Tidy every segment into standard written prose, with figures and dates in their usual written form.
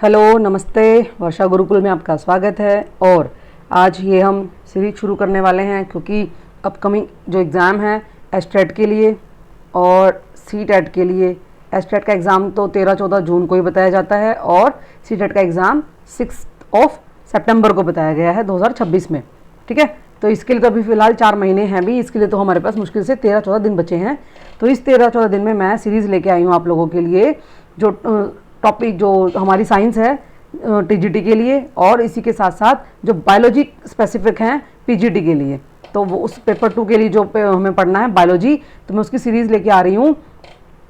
Hello, नमस्ते। वर्षा गुरुकुल में आपका स्वागत है। और आज ये हम सीरीज शुरू करने वाले हैं क्योंकि अपकमिंग जो एग्ज़ाम है एस्टेट के लिए और सीटेट के लिए। एस्टेट का एग्ज़ाम तो 13-14 जून को ही बताया जाता है और सीटेट का एग्ज़ाम 6 सितंबर को बताया गया है 2026 में। ठीक है, तो इसके लिए तो अभी फ़िलहाल 4 महीने हैं भी, इसके लिए तो हमारे पास मुश्किल से 13-14 दिन बचे हैं। तो इस 13-14 दिन में मैं सीरीज़ लेके आई हूँ आप लोगों के लिए, जो टॉपिक जो हमारी साइंस है टीजीटी के लिए, और इसी के साथ साथ जो बायोलॉजी स्पेसिफिक हैं पीजीटी के लिए। तो वो उस पेपर 2 के लिए जो हमें पढ़ना है बायोलॉजी, तो मैं उसकी सीरीज़ लेके आ रही हूँ।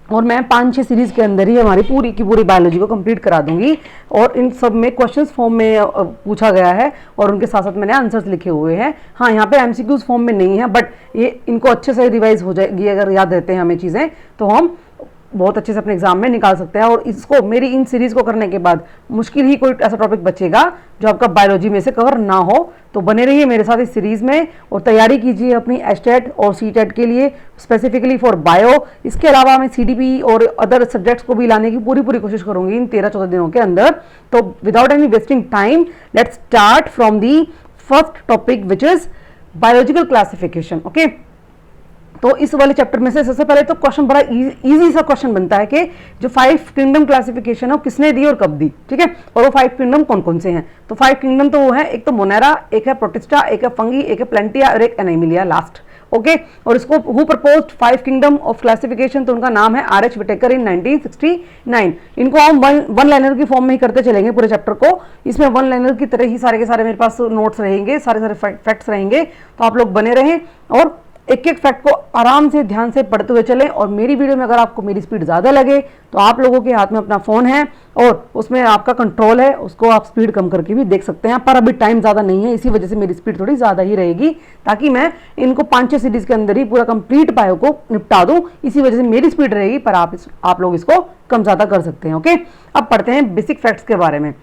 और मैं 5-6 सीरीज़ के अंदर ही हमारी पूरी की पूरी बायोलॉजी को कंप्लीट करा दूंगी। और इन सब में क्वेश्चंस फॉर्म में पूछा गया है और उनके साथ साथ मैंने आंसर्स लिखे हुए हैं। हाँ, यहाँ पे एमसीक्यूज फॉर्म में नहीं है, बट ये इनको अच्छे से रिवाइज हो जाएगी। अगर याद रहते हैं हमें चीज़ें तो हम बहुत अच्छे से अपने एग्जाम में निकाल सकते हैं। और इसको मेरी इन सीरीज़ को करने के बाद मुश्किल ही कोई ऐसा टॉपिक बचेगा जो आपका बायोलॉजी में से कवर ना हो। तो बने रहिए मेरे साथ इस सीरीज़ में और तैयारी कीजिए अपनी एस्टेट और सीटेट के लिए, स्पेसिफिकली फॉर बायो। इसके अलावा मैं सीडीपी और अदर सब्जेक्ट्स को भी लाने की पूरी कोशिश करूंगी इन 13-14 दिनों के अंदर। तो without any wasting time let's start from the first topic which is biological classification. Okay, तो इस वाले चैप्टर में से सबसे पहले तो क्वेश्चन बड़ा इजी सा क्वेश्चन बनता है कि जो 5 किंगडम क्लासिफिकेशन है वो किसने दी और कब दी। ठीक है, और वो 5 किंगडम कौन कौन से हैं? तो 5 किंगडम तो वो है, एक तो मोनेरा, एक है प्रोटिस्टा, एक है फंगी, एक है प्लेंटिया और एक एनीमिलिया लास्ट। ओके, और इसको who proposed 5 kingdom of classification, तो उनका नाम है आर एच विटेकर इन 1969। इनको हम वन लाइनर की फॉर्म में ही करते चलेंगे पूरे चैप्टर को। इसमें वन लाइनर की तरह ही सारे के सारे मेरे पास नोट्स रहेंगे, सारे फैक्ट्स रहेंगे। तो आप लोग बने रहें और एक एक फैक्ट को आराम से ध्यान से पढ़ते हुए चलें। और मेरी वीडियो में अगर आपको मेरी स्पीड ज़्यादा लगे तो आप लोगों के हाथ में अपना फ़ोन है और उसमें आपका कंट्रोल है, उसको आप स्पीड कम करके भी देख सकते हैं। पर अभी टाइम ज़्यादा नहीं है, इसी वजह से मेरी स्पीड थोड़ी ज़्यादा ही रहेगी, ताकि मैं इनको 5-6 सीरीज़ के अंदर ही पूरा कंप्लीट बायो को निपटा दूँ। इसी वजह से मेरी स्पीड रहेगी, पर आप लोग इसको कम ज़्यादा कर सकते हैं। ओके, अब पढ़ते हैं बेसिक फैक्ट्स के बारे में।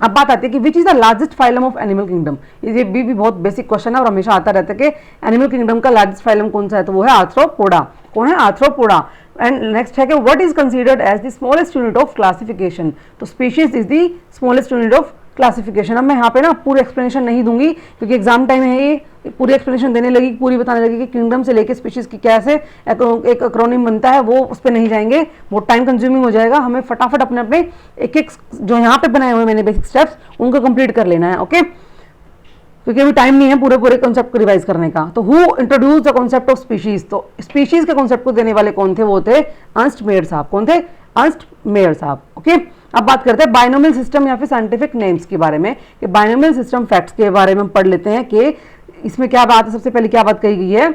अब बात आती है कि विच is the largest phylum of animal kingdom. ये भी बहुत बेसिक क्वेश्चन है और हमेशा आता रहता है कि एनिमल किंगडम का लार्जेस्ट फाइलम कौन सा है, तो वो है आर्थ्रोपोडा। कौन है? आर्थ्रोपोडा। एंड नेक्स्ट है कि what is considered as the smallest unit of classification, तो species is the smallest unit of classification. अब मैं यहाँ पे ना पूरी एक्सप्लेनेशन नहीं दूंगी क्योंकि एग्जाम टाइम है, ये पूरी एक्सप्लेनेशन देने लगी, पूरी बताने लगी कि किंगडम से लेके स्पीशीज की कैसे एक एक्रोनिम बनता है, वो उस पर नहीं जाएंगे, बहुत टाइम कंज्यूमिंग हो जाएगा। हमें फटाफट अपने अपने एक जो यहाँ पे बनाए हुए मैंने बेसिक स्टेप्स उनको कंप्लीट कर लेना है। ओके, क्योंकि अभी टाइम नहीं है पूरे कॉन्सेप्ट को रिवाइज करने का। तो who introduce the concept of species, तो स्पीशीज के कॉन्सेप्ट को देने वाले कौन थे? वो थे अर्नस्ट मेयर साहब। कौन थे? अर्नस्ट मेयर साहब। ओके, अब बात करते हैं बाइनोमियल सिस्टम या फिर साइंटिफिक नेम्स के बारे में, कि बाइनोमियल सिस्टम फैक्ट्स के बारे में पढ़ लेते हैं कि इसमें क्या बात है। सबसे पहले क्या बात कही गई है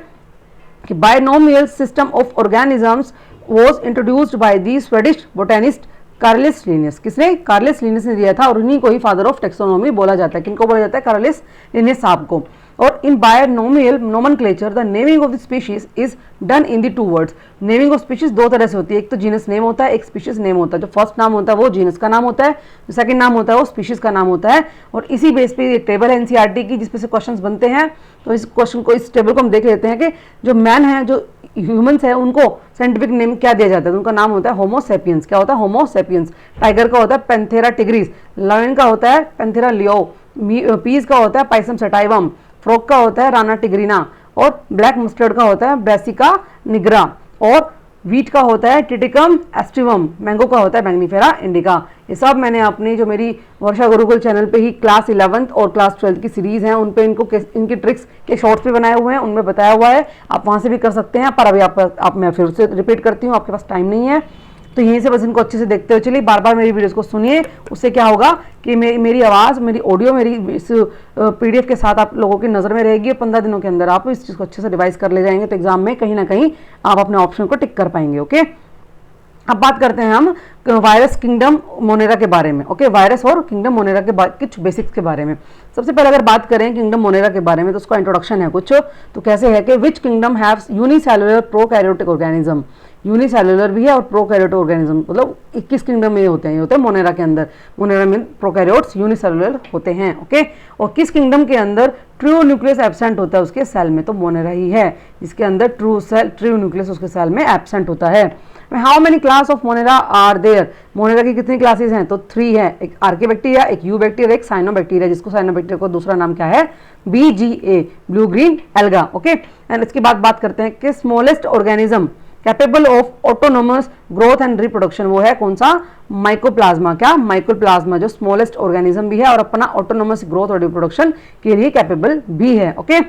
कि binomial system of organisms was introduced by the Swedish botanist Carlos Linnaeus. किसने? कार्लेस लिनियस ने दिया था और उन्हीं को ही फादर ऑफ टेक्सोनोमी बोला जाता है। किनको बोला जाता है? कार्लेस लिनियस साहब को। और in binomial nomenclature the naming of the species is done in the 2 words. Naming of species 2 तरह से होती है, एक तो जीनस नेम होता है, एक स्पीशीज नेम होता है। जो फर्स्ट नाम होता है वो जीनस का नाम होता है, जो सेकंड नाम होता है वो स्पीशीज का नाम होता है। और इसी बेस पे ये टेबल है एनसीईआरटी की जिसपे से क्वेश्चंस बनते हैं। तो इस क्वेश्चन को, इस टेबल को हम देख लेते हैं कि जो मैन है, जो ह्यूमंस है, उनको साइंटिफिक नेम क्या दिया जाता है? तो उनका नाम होता है होमो सेपियंस। क्या होता है? होमो सेपियंस। टाइगर का होता है पैंथेरा टिग्रिस, लायन का होता है पैंथेरा लियो, पीस का होता है पाइसम सटाइवम, फ्रॉग का होता है राना टिग्रिना, और ब्लैक मस्टर्ड का होता है ब्रेसिका निग्रा, और वीट का होता है टिटिकम एस्टिवम, मैंगो का होता है मैग्नीफेरा इंडिका। ये सब मैंने अपनी जो मेरी वर्षा गुरुकुल चैनल पे ही क्लास 11th और क्लास 12th की सीरीज़ हैं उन पे इनकी ट्रिक्स के शॉर्ट्स भी बनाए हुए हैं, उनमें बताया हुआ है, आप वहाँ से भी कर सकते हैं। पर अभी आप मैं फिर से रिपीट करती हूँ, आपके पास टाइम नहीं है तो यहीं से बस इनको अच्छे से देखते हुए चलिए, बार बार मेरी वीडियोस को सुनिए। उससे क्या होगा कि मेरी आवाज़, मेरी ऑडियो, मेरी इस पीडीएफ के साथ आप लोगों की नज़र में रहेगी। 15 दिनों के अंदर आप इस चीज़ को अच्छे से रिवाइज कर ले जाएंगे तो एग्जाम में कहीं ना कहीं आप अपने ऑप्शन को टिक कर पाएंगे। ओके, अब बात करते हैं हम वायरस किंगडम मोनेरा के बारे में। ओके, वायरस और किंगडम मोनेरा के कुछ बेसिक्स के बारे में। सबसे पहले अगर बात करें किंगडम मोनेरा के बारे में तो उसका इंट्रोडक्शन है कुछ, तो कैसे है कि which kingdom haves unicellular prokaryotic organism, unicellular भी है और प्रोकैरियोट ऑर्गेनिज्म, मतलब 21 किंगडम में होते हैं, ये होते हैं मोनेरा के अंदर। मोनेरा में प्रोकैरियोट्स यूनिसेलुलर होते हैं, ओके। और किस किंगडम के अंदर ट्रू न्यूक्लियस एब्सेंट होता है उसके सेल में, तो मोनेरा ही है जिसके अंदर ट्रू न्यूक्लियस उसके सेल में एब्सेंट होता है। How many class of Monera are there, Monera की कितनी क्लासेस हैं, तो 3 है, एक आर्किबैक्टीरिया, एक यूबैक्टीरिया, एक साइनोबैक्टीरिया, जिसको साइनोबैक्टीरिया को दूसरा नाम क्या है, BGA, blue green alga, okay. And इसके बाद बात करते हैं कि smallest organism capable of autonomous growth and reproduction, वो है कौन सा, माइकोप्लाज्मा। क्या, माइकोप्लाज्मा, जो स्मॉलेस्ट ऑर्गेनिज्म भी है और अपना ऑटोनोमस ग्रोथ और रिप्रोडक्शन के लिए कैपेबल भी है, ओके।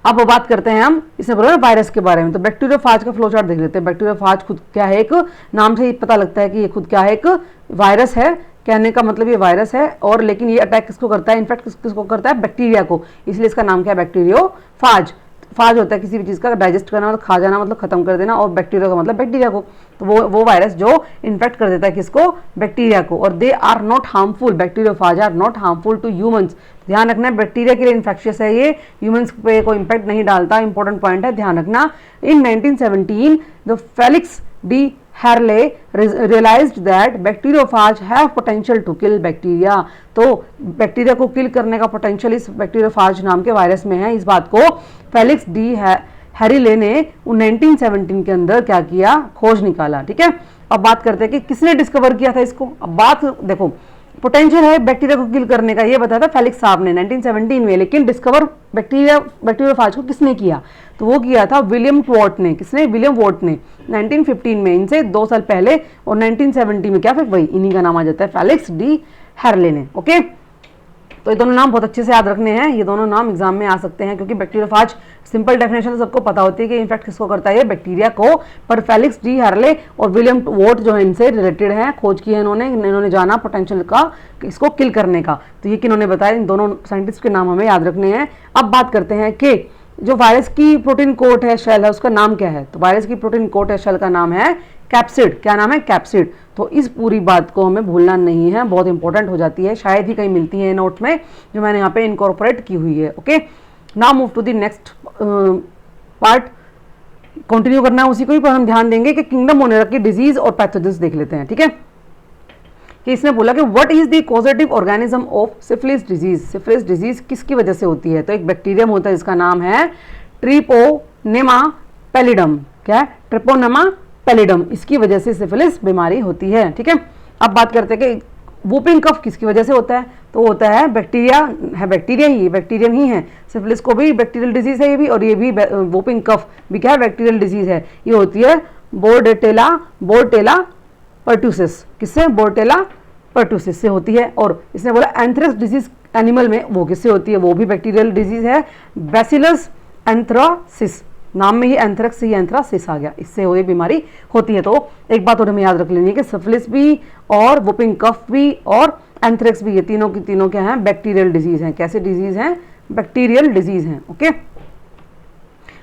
अब बात करते हैं हम इसमें बोला ना वायरस के बारे में, तो बैक्टीरियोफाज का फ्लो चार्ट देख लेते हैं। बैक्टीरियोफाज खुद क्या है, एक नाम से ही पता लगता है कि ये खुद क्या है, एक वायरस है। कहने का मतलब ये वायरस है, और लेकिन ये अटैक किसको करता है, इनफैक्ट किसको करता है, बैक्टीरिया को, इसलिए इसका नाम क्या है, बैक्टीरियोफाज। फाज होता है किसी भी चीज़ का डाइजेस्ट करना, मतलब खा जाना, मतलब खत्म कर देना, और बैक्टीरिया का मतलब बैक्टीरिया को, तो वो वायरस जो इन्फेक्ट कर देता है किसको, बैक्टीरिया को। और they are not harmful, bacteriophage are not harmful to humans. ध्यान रखना, बैक्टीरिया के लिए इन्फेक्शियस है ये, ह्यूमंस पे कोई इम्पैक्ट नहीं डालता, इंपॉर्टेंट पॉइंट है, ध्यान रखना। In 1917 the Felix d'Herelle realized that bacteriophage have potential to kill bacteria, तो बैक्टीरिया को किल करने का पोटेंशियल इस बैक्टीरियोफाज नाम के वायरस में है। इस बात को फेलिक्स डी हैरिले ने 1917 के अंदर क्या किया, खोज निकाला, ठीक है। अब बात करते हैं कि किसने डिस्कवर किया था इसको। अब बात देखो, पोटेंशियल है बैक्टीरिया को किल करने का, ये बताया था फेलिक्स साहब ने 1917 में, लेकिन डिस्कवर बैक्टीरियोफाज को किसने किया, तो वो किया था विलियम वॉट ने। किसने, विलियम वॉट ने 1915 में, इनसे 2 साल पहले, और 1970 में क्या, फिर वही इन्हीं का नाम आ जाता है, फेलिक्स डी हैरले ने, ओके। तो ये दोनों नाम बहुत अच्छे से याद रखने हैं, ये दोनों नाम एग्जाम में आ सकते हैं, क्योंकि बैक्टीरियोफाज सिंपल डेफिनेशन तो सबको पता होती है कि इन्फेक्ट किसको करता है, बैक्टीरिया को, पर फेलिक्स डी हैरले और विलियम वॉट जो है इनसे रिलेटेड हैं, खोज की है इन्होंने जाना पोटेंशियल का इसको किल करने का, तो ये किन्होंने बताया, इन दोनों साइंटिस्ट के नाम हमें याद रखने हैं। अब बात करते हैं कि जो वायरस की प्रोटीन कोट है, शेल है, उसका नाम क्या है, तो वायरस की प्रोटीन कोट है, शेल का नाम है कैप्सिड। क्या नाम है, कैप्सिड। तो इस पूरी बात को हमें भूलना नहीं है, बहुत इंपॉर्टेंट हो जाती है, शायद ही कहीं मिलती है नोट में, जो मैंने यहाँ पे इनकॉर्पोरेट की हुई है, okay. Now move to the next part, continue करना है उसी को ही, पर हम ध्यान देंगे कि किंगडम मोनेरा की डिजीज और पैथोजेंस देख लेते हैं, ठीक है। कि इसने बोला कि what is the causative organism of syphilis disease, syphilis disease किसकी वजह से होती है, तो एक बैक्टीरियम होता है जिसका नाम है ट्रिपोनेमा पैलिडम। क्या है, ट्रिपोनेमा पैलिडम, इसकी वजह से सिफिलिस बीमारी होती है, ठीक है। अब बात करते हैं कि वूपिंग कफ किसकी वजह से होता है, तो होता है बैक्टीरिया है, बैक्टीरियम ही है, सिफिलिस को भी बैक्टीरियल डिजीज है ये भी, और ये भी वूपिंग कफ भी क्या है, बैक्टीरियल डिजीज है। ये होती है बोर्डेटेला पर्ट्यूसिस, किससे, बोर्डेटेला पर्ट्यूसिस से होती है। और इसने बोला एंथ्रेक्स डिजीज एनिमल में, वो किससे होती है, वो भी बैक्टीरियल डिजीज है, बैसिलस एंथ्रासिस, नाम में ही एंथ्रेक्स से ही एंथ्रासिस आ गया, इससे वो बीमारी होती है। तो एक बात और हमें याद रख लेनी है कि सिफिलिस भी और वुपिंग कफ भी और एंथ्रेक्स भी, ये तीनों की तीनों क्या हैं, बैक्टीरियल डिजीज हैं। कैसे डिजीज हैं, बैक्टीरियल डिजीज हैं, ओके।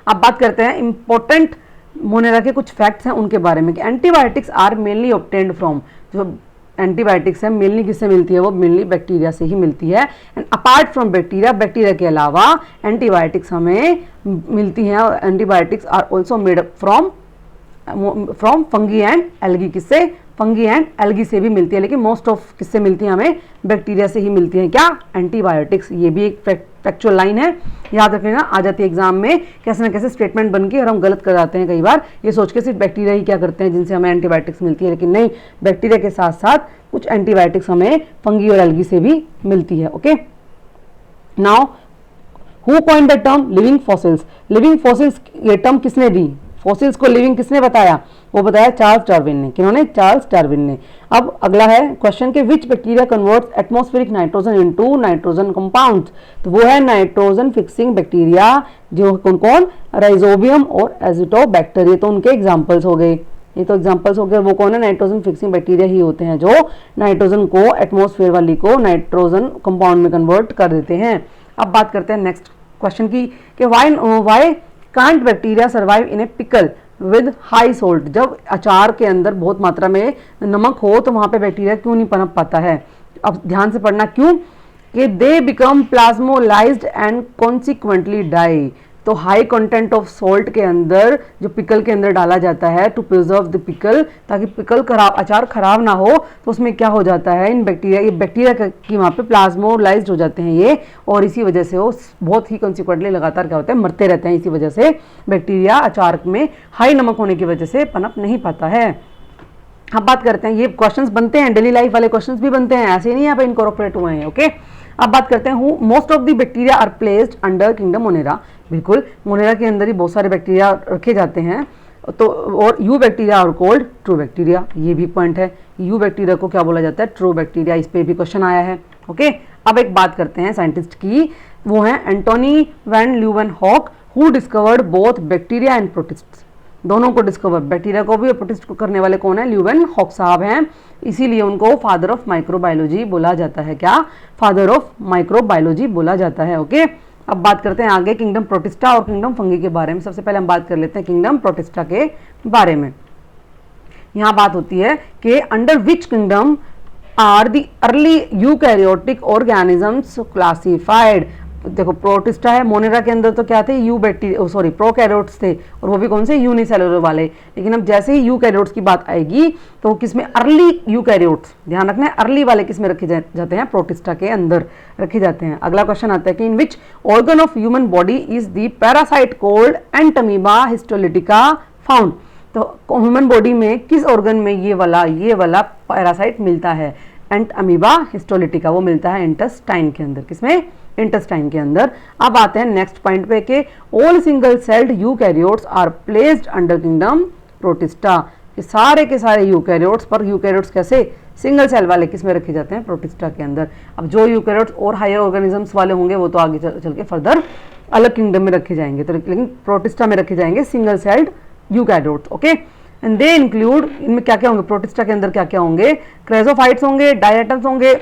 अब बात करते हैं इंपॉर्टेंट मोनेरा के कुछ फैक्ट्स हैं उनके बारे में, कि antibiotics are mainly obtained from, जो एंटीबायोटिक्स है मेनली किससे मिलती है, वो मेनली बैक्टीरिया से ही मिलती है। And apart from bacteria, bacteria के अलावा एंटीबायोटिक्स हमें मिलती हैं, और antibiotics are also made from fungi and algae, किससे, फंगी एंड एल्गी से भी मिलती है, लेकिन मोस्ट ऑफ किससे मिलती है, हमें बैक्टीरिया से ही मिलती है, क्या, एंटीबायोटिक्स। ये भी एक फैक्चुअल लाइन है, याद रखना, आ जाती है एग्जाम में कैसे ना कैसे स्टेटमेंट बन के, और हम गलत कर जाते हैं कई बार, ये सोच के सिर्फ बैक्टीरिया ही क्या करते हैं जिनसे हमें एंटीबायोटिक्स मिलती है, लेकिन नहीं, बैक्टीरिया के साथ साथ कुछ एंटीबायोटिक्स हमें फंगी और एल्गी से भी मिलती है, okay. Now who coined the term living fossils, living fossils ये टर्म किसने दी, फॉसिल्स को लिविंग किसने बताया, वो बताया चार्ल्स डार्विन ने। किन्होंने, चार्ल्स डार्विन ने। अब अगला है क्वेश्चन के विच bacteria converts atmospheric nitrogen into nitrogen compounds, तो वो है नाइट्रोजन फिक्सिंग बैक्टीरिया, जो कौन कौन, राइजोबियम और एजिटोबैक्टर, ये तो उनके एग्जांपल्स हो गए, ये तो एग्जांपल्स हो गए। वो कौन है, नाइट्रोजन फिक्सिंग बैक्टीरिया ही होते हैं जो नाइट्रोजन को, एटमॉस्फेयर वाली को नाइट्रोजन कंपाउंड में कन्वर्ट कर देते हैं। अब बात करते हैं नेक्स्ट क्वेश्चन की, कि why can't bacteria survive in A pickle with high salt, जब अचार के अंदर बहुत मात्रा में नमक हो तो वहां पे बैक्टीरिया क्यों नहीं पनप पाता है। अब ध्यान से पढ़ना, क्यों, कि they become plasmolyzed and consequently die, तो हाई कंटेंट ऑफ सॉल्ट के अंदर जो पिकल के अंदर डाला जाता है टू प्रिजर्व द पिकल, ताकि पिकल खराब अचार खराब ना हो, तो उसमें क्या हो जाता है, इन बैक्टीरिया, ये बैक्टीरिया की वहाँ पे प्लाज्मोलाइज्ड हो जाते हैं ये, और इसी वजह से वो बहुत ही कंसिक्वेंटली लगातार क्या होता है, मरते रहते हैं। इसी वजह से बैक्टीरिया अचार में हाई नमक होने की वजह से पनप नहीं पाता है। अब बात करते हैं, ये क्वेश्चंस बनते हैं, डेली लाइफ वाले क्वेश्चंस भी बनते हैं, ऐसे नहीं यहाँ पे इनकॉर्पोरेट हुए हैं। ओके, अब बात करते हैं most of the bacteria are placed under kingdom Monera. बिल्कुल, मोनेरा के अंदर ही बहुत सारे बैक्टीरिया रखे जाते हैं। तो और यू बैक्टीरिया और कोल्ड ट्रू बैक्टीरिया, ये भी पॉइंट है। यू बैक्टीरिया को क्या बोला जाता है, ट्रू बैक्टीरिया। इस पे भी क्वेश्चन आया है। ओके, अब एक बात करते हैं साइंटिस्ट की, वो है Antonie van Leeuwenhoek, who discovered both bacteria and protist. दोनों को डिस्कवर, बैक्टीरिया को भी और प्रोटिस्ट को करने वाले कौन है, ल्यूवेनहॉक साहब हैं। इसीलिए उनको फादर ऑफ माइक्रोबायोलॉजी बोला जाता है। क्या, फादर ऑफ माइक्रोबायोलॉजी बोला जाता है। ओके, अब बात करते हैं आगे किंगडम प्रोटिस्टा और किंगडम फंगी के बारे में। सबसे पहले हम बात कर लेते हैं किंगडम प्रोटिस्टा के बारे में। यहाँ बात होती है कि under which kingdom are the early eukaryotic organisms classified. देखो, प्रोटिस्टा है, मोनेरा के अंदर तो क्या थे, यू बैक्टीरिया, सॉरी प्रोकैरियोट्स थे, और वो भी कौन से, यूनिसेलुलर वाले। लेकिन अब जैसे ही यूकैरियोट्स की बात आएगी तो किसमें, अर्ली यूकैरियोट्स, ध्यान रखना है, अर्ली वाले किसमें रखे जाते हैं, प्रोटिस्टा के अंदर रखे जाते हैं। अगला क्वेश्चन आता है कि in which organ of human body is the parasite called Entamoeba histolytica found. तो ह्यूमन बॉडी में किस ऑर्गन में ये वाला पैरासाइट मिलता है, एंटमीबा हिस्टोलिटिका, वो मिलता है इंटेस्टाइन के अंदर। किसमें, इंटेस्टाइन के अंदर। अब आते हैं नेक्स्ट पॉइंट पे कि all single celled eukaryotes are placed under kingdom Protista. के सारे यूकैरियोट्स, पर यूकैरियोट्स कैसे, सिंगल सेल वाले किस में रखे जाते हैं, प्रोटिस्टा के अंदर। अब जो यूकैरियोट्स और हायर ऑर्गेनिजम्स वाले होंगे वो तो आगे चल के फर्दर अलग किंगडम में रखे जाएंगे, तो लेकिन प्रोटिस्टा में रखे जाएंगे single celled eukaryotes. Okay, and they include, इनमें क्या क्या होंगे, प्रोटिस्टा के अंदर क्या क्या होंगे, क्रेजोफाइट्स होंगे, डायटम्स होंगे,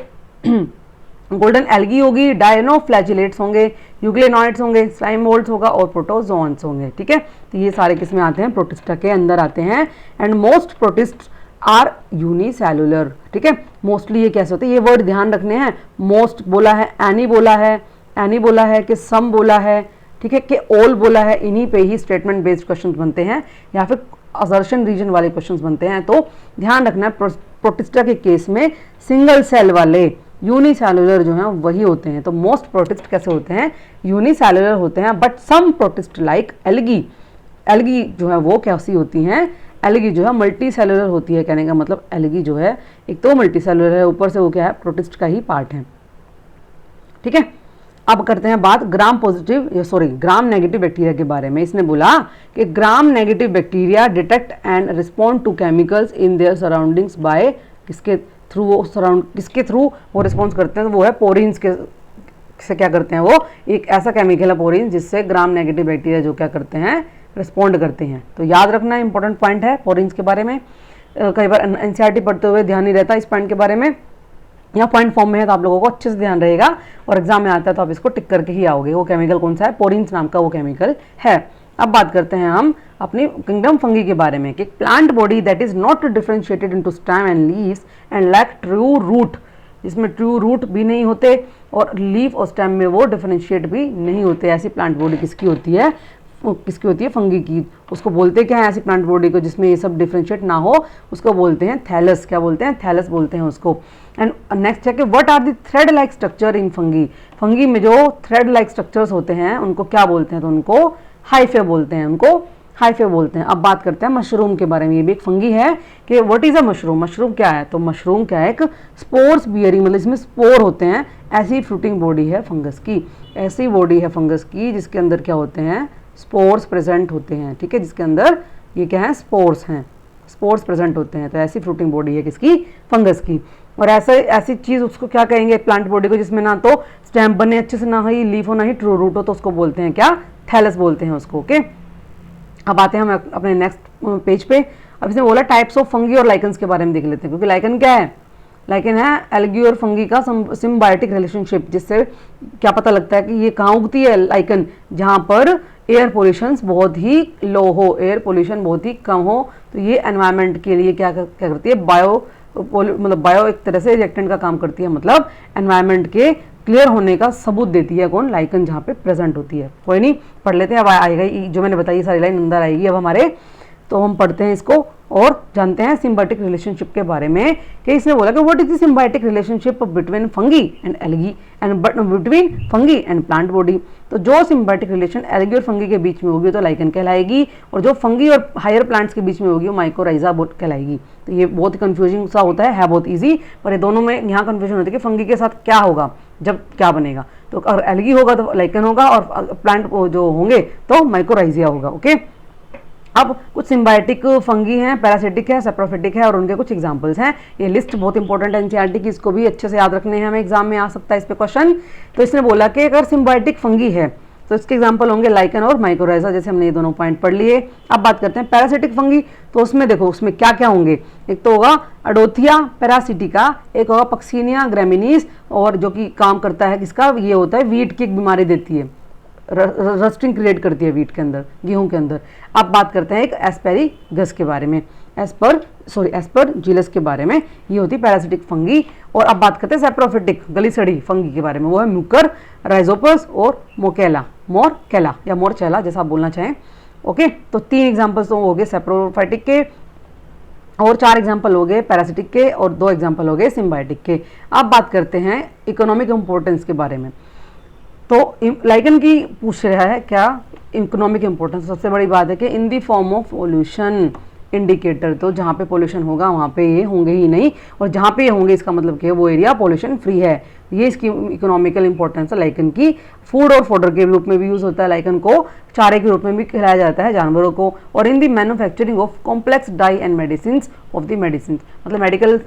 गोल्डन एल्गी होगी, डायनोफ्लैजिलेट्स होंगे, यूग्लेनॉइड्स होंगे, स्लाइम मोल्ड्स होगा और प्रोटोजोन्स होंगे। ठीक है, तो ये सारे किस में आते हैं, प्रोटिस्टा के अंदर आते हैं। And most protist are unicellular. ठीक है, मोस्टली ये कैसे होते हैं, ये वर्ड ध्यान रखने हैं। मोस्ट बोला है, एनी बोला है कि सम बोला है, ठीक है, कि ऑल बोला है। इन्हीं पे ही स्टेटमेंट बेस्ड क्वेश्चन बनते हैं या फिर असर्शन रीजन वाले क्वेश्चन बनते हैं। तो ध्यान रखना है, प्रोटिस्टा के केस में सिंगल सेल वाले यूनिसेलुलर जो हैं वही होते हैं। तो मोस्ट प्रोटिस्ट कैसे होते हैं, यूनिसेलुलर होते हैं। But some protist like algae जो है वो कैसी होती हैं, एल्गी जो है मल्टी सेलुलर होती है। कहने का मतलब एल्गी जो है एक तो मल्टी सेलुलर है, ऊपर से वो क्या है, प्रोटिस्ट का ही पार्ट है। ठीक है, अब करते हैं बात ग्राम नेगेटिव बैक्टीरिया के बारे में। इसने बोला कि gram negative bacteria detect and respond to chemicals in their surroundings by किसके थ्रू वो रिस्पॉन्स करते हैं, तो वो है पोरिन्स के से क्या करते हैं, वो एक ऐसा केमिकल है पोरिन जिससे ग्राम नेगेटिव बैक्टीरिया जो क्या करते हैं, रिस्पॉन्ड करते हैं। तो याद रखना इंपॉर्टेंट पॉइंट है पोरिन्स के बारे में। कई बार एनसीईआरटी पढ़ते हुए ध्यान नहीं रहता इस पॉइंट के बारे में, या पॉइंट फॉर्म में है तो आप लोगों को अच्छे से ध्यान रहेगा और एग्जाम में आता है तो आप इसको टिक करके ही आओगे। वो केमिकल कौन सा है, पोरिन्स नाम का वो केमिकल है। अब बात करते हैं हम अपनी किंगडम फंगी के बारे में कि plant body that is not differentiated into stem and leaves and lack true root, जिसमें ट्रू रूट भी नहीं होते और लीफ और स्टेम में वो डिफरेंशिएट भी नहीं होते। ऐसी प्लांट बॉडी किसकी होती है, किसकी होती है, फंगी की। उसको बोलते क्या है, ऐसी प्लांट बॉडी को जिसमें ये सब डिफरेंशिएट ना हो उसको बोलते हैं थैलस। क्या बोलते हैं, थैलस बोलते हैं उसको। एंड नेक्स्ट है कि what are the thread like structure in fungi. Fungi में जो थ्रेड लाइक स्ट्रक्चर्स होते हैं उनको क्या बोलते हैं, तो उनको हाइफे बोलते हैं, उनको हाइफे बोलते हैं। अब बात करते हैं मशरूम के बारे में। ये भी एक फंगी है कि what is a mushroom. Mushroom क्या है, तो मशरूम क्या है, एक स्पोर्स बियरिंग, मतलब इसमें स्पोर होते हैं, ऐसी फ्रूटिंग बॉडी है फंगस की। ऐसी बॉडी है फंगस की जिसके अंदर क्या होते हैं, स्पोर्स प्रेजेंट होते हैं। ठीक है, जिसके अंदर ये क्या है, स्पोर्स हैं, स्पोर्स प्रेजेंट होते हैं। तो ऐसी फ्रूटिंग बॉडी है किसकी, फंगस की। और ऐसी चीज उसको क्या कहेंगे, प्लांट बॉडी को जिसमें ना तो स्टेम बने अच्छे से, ना ही लीफ हो, ना ही ट्रू रूट हो, तो उसको बोलते हैं क्या, थैलस बोलते हैं उसको। ओके, अब आते हैं हम अपने नेक्स्ट पेज पे। अब इसने बोला टाइप्स ऑफ फंगी और लाइकन्स के बारे में देख लेते हैं, क्योंकि लाइकन क्या है, लाइकन है एल्गी और फंगी का सिम्बायोटिक रिलेशनशिप, जिससे क्या पता लगता है कि ये कहाँ उगती है लाइकन, जहाँ पर एयर पोल्यूशन बहुत ही लो हो, एयर पोल्यूशन बहुत ही कम हो। तो ये एनवायरनमेंट के लिए क्या करती है, बायो एक तरह से रिएक्टेंट का काम करती है, मतलब एनवायरनमेंट के क्लियर होने का सबूत देती है कौन, लाइकन जहाँ पे प्रेजेंट होती है। कोई नहीं, पढ़ लेते हैं। अब आएगा जो मैंने बताई सारी लाइन अंदर आएगी अब हमारे, तो हम पढ़ते हैं इसको और जानते हैं सिम्बायोटिक रिलेशनशिप के बारे में। कि इसने बोला कि what is the symbiotic relationship between fungi and algae and between fungi and plant body. तो जो सिम्बायोटिक रिलेशन एल्गी और फंगी के बीच में होगी तो लाइकन कहलाएगी, और जो फंगी और हायर प्लांट्स के बीच में होगी वो माइकोराइजा कहलाएगी। तो ये बहुत ही कंफ्यूजिंग सा होता है बहुत ईजी, पर ये दोनों में यहाँ कंफ्यूजन होती है कि फंगी के साथ क्या होगा, जब क्या बनेगा। तो अगर एल्गी होगा तो लाइकन होगा, और प्लांट जो होंगे तो माइकोराइजिया होगा। ओके, अब कुछ सिम्बायोटिक फंगी हैं, पैरासिटिक है, सेप्रोफिटिक है, और उनके कुछ एग्जांपल्स हैं। ये लिस्ट बहुत इंपॉर्टेंट है एनसीईआरटी की, इसको भी अच्छे से याद रखने हैं हमें, एग्जाम में आ सकता है इस पे क्वेश्चन। तो इसने बोला कि अगर सिम्बायोटिक फंगी है तो इसके एग्जांपल होंगे लाइकन और माइकोराइजा, जैसे हमने ये दोनों पॉइंट पढ़ लिए। अब बात करते हैं पैरासिटिक फंगी, तो उसमें देखो उसमें क्या क्या होंगे। एक तो होगा अडोथिया पैरासिटिका, एक होगा पक्सीनिया ग्रामिनीज, और जो कि काम करता है किसका, ये होता है वीट की एक बीमारी देती है, रस्टिंग क्रिएट करती है वीट के अंदर, गेहूं के अंदर। अब बात करते हैं एक एस्पेरिगस के बारे में, एस्परजिलस के बारे में, ये होती है पैरासिटिक फंगी। और अब बात करते हैं सेप्रोफिटिक गली सड़ी फंगी के बारे में, वो है म्यूकर, राइजोपस और मोरकेला या मोरचेला जैसा आप बोलना चाहें। ओके, तो 3 एग्जाम्पल्स तो हो गए सेप्रोफाइटिक के, और 4 एग्जाम्पल हो गए पैरासिटिक के, और 2 एग्जाम्पल हो गए सिम्बायोटिक के। अब बात करते हैं इकोनॉमिक इंपॉर्टेंस के बारे में। तो लाइकन की पूछ रहा है क्या इकोनॉमिक इंपॉर्टेंस, सबसे बड़ी बात है कि in the form of pollution indicator, तो जहाँ पे पोल्यूशन होगा वहाँ पे ये होंगे ही नहीं, और जहाँ पे ये होंगे इसका मतलब कि वो एरिया पोल्यूशन फ्री है। ये इसकी इकोनॉमिकल इंपॉर्टेंस है लाइकन की। फूड और फोडर के रूप में भी यूज़ होता है लाइकन को, चारे के रूप में भी खिलाया जाता है जानवरों को, और in the manufacturing of complex dye and medicine of the medicine, मतलब मेडिकल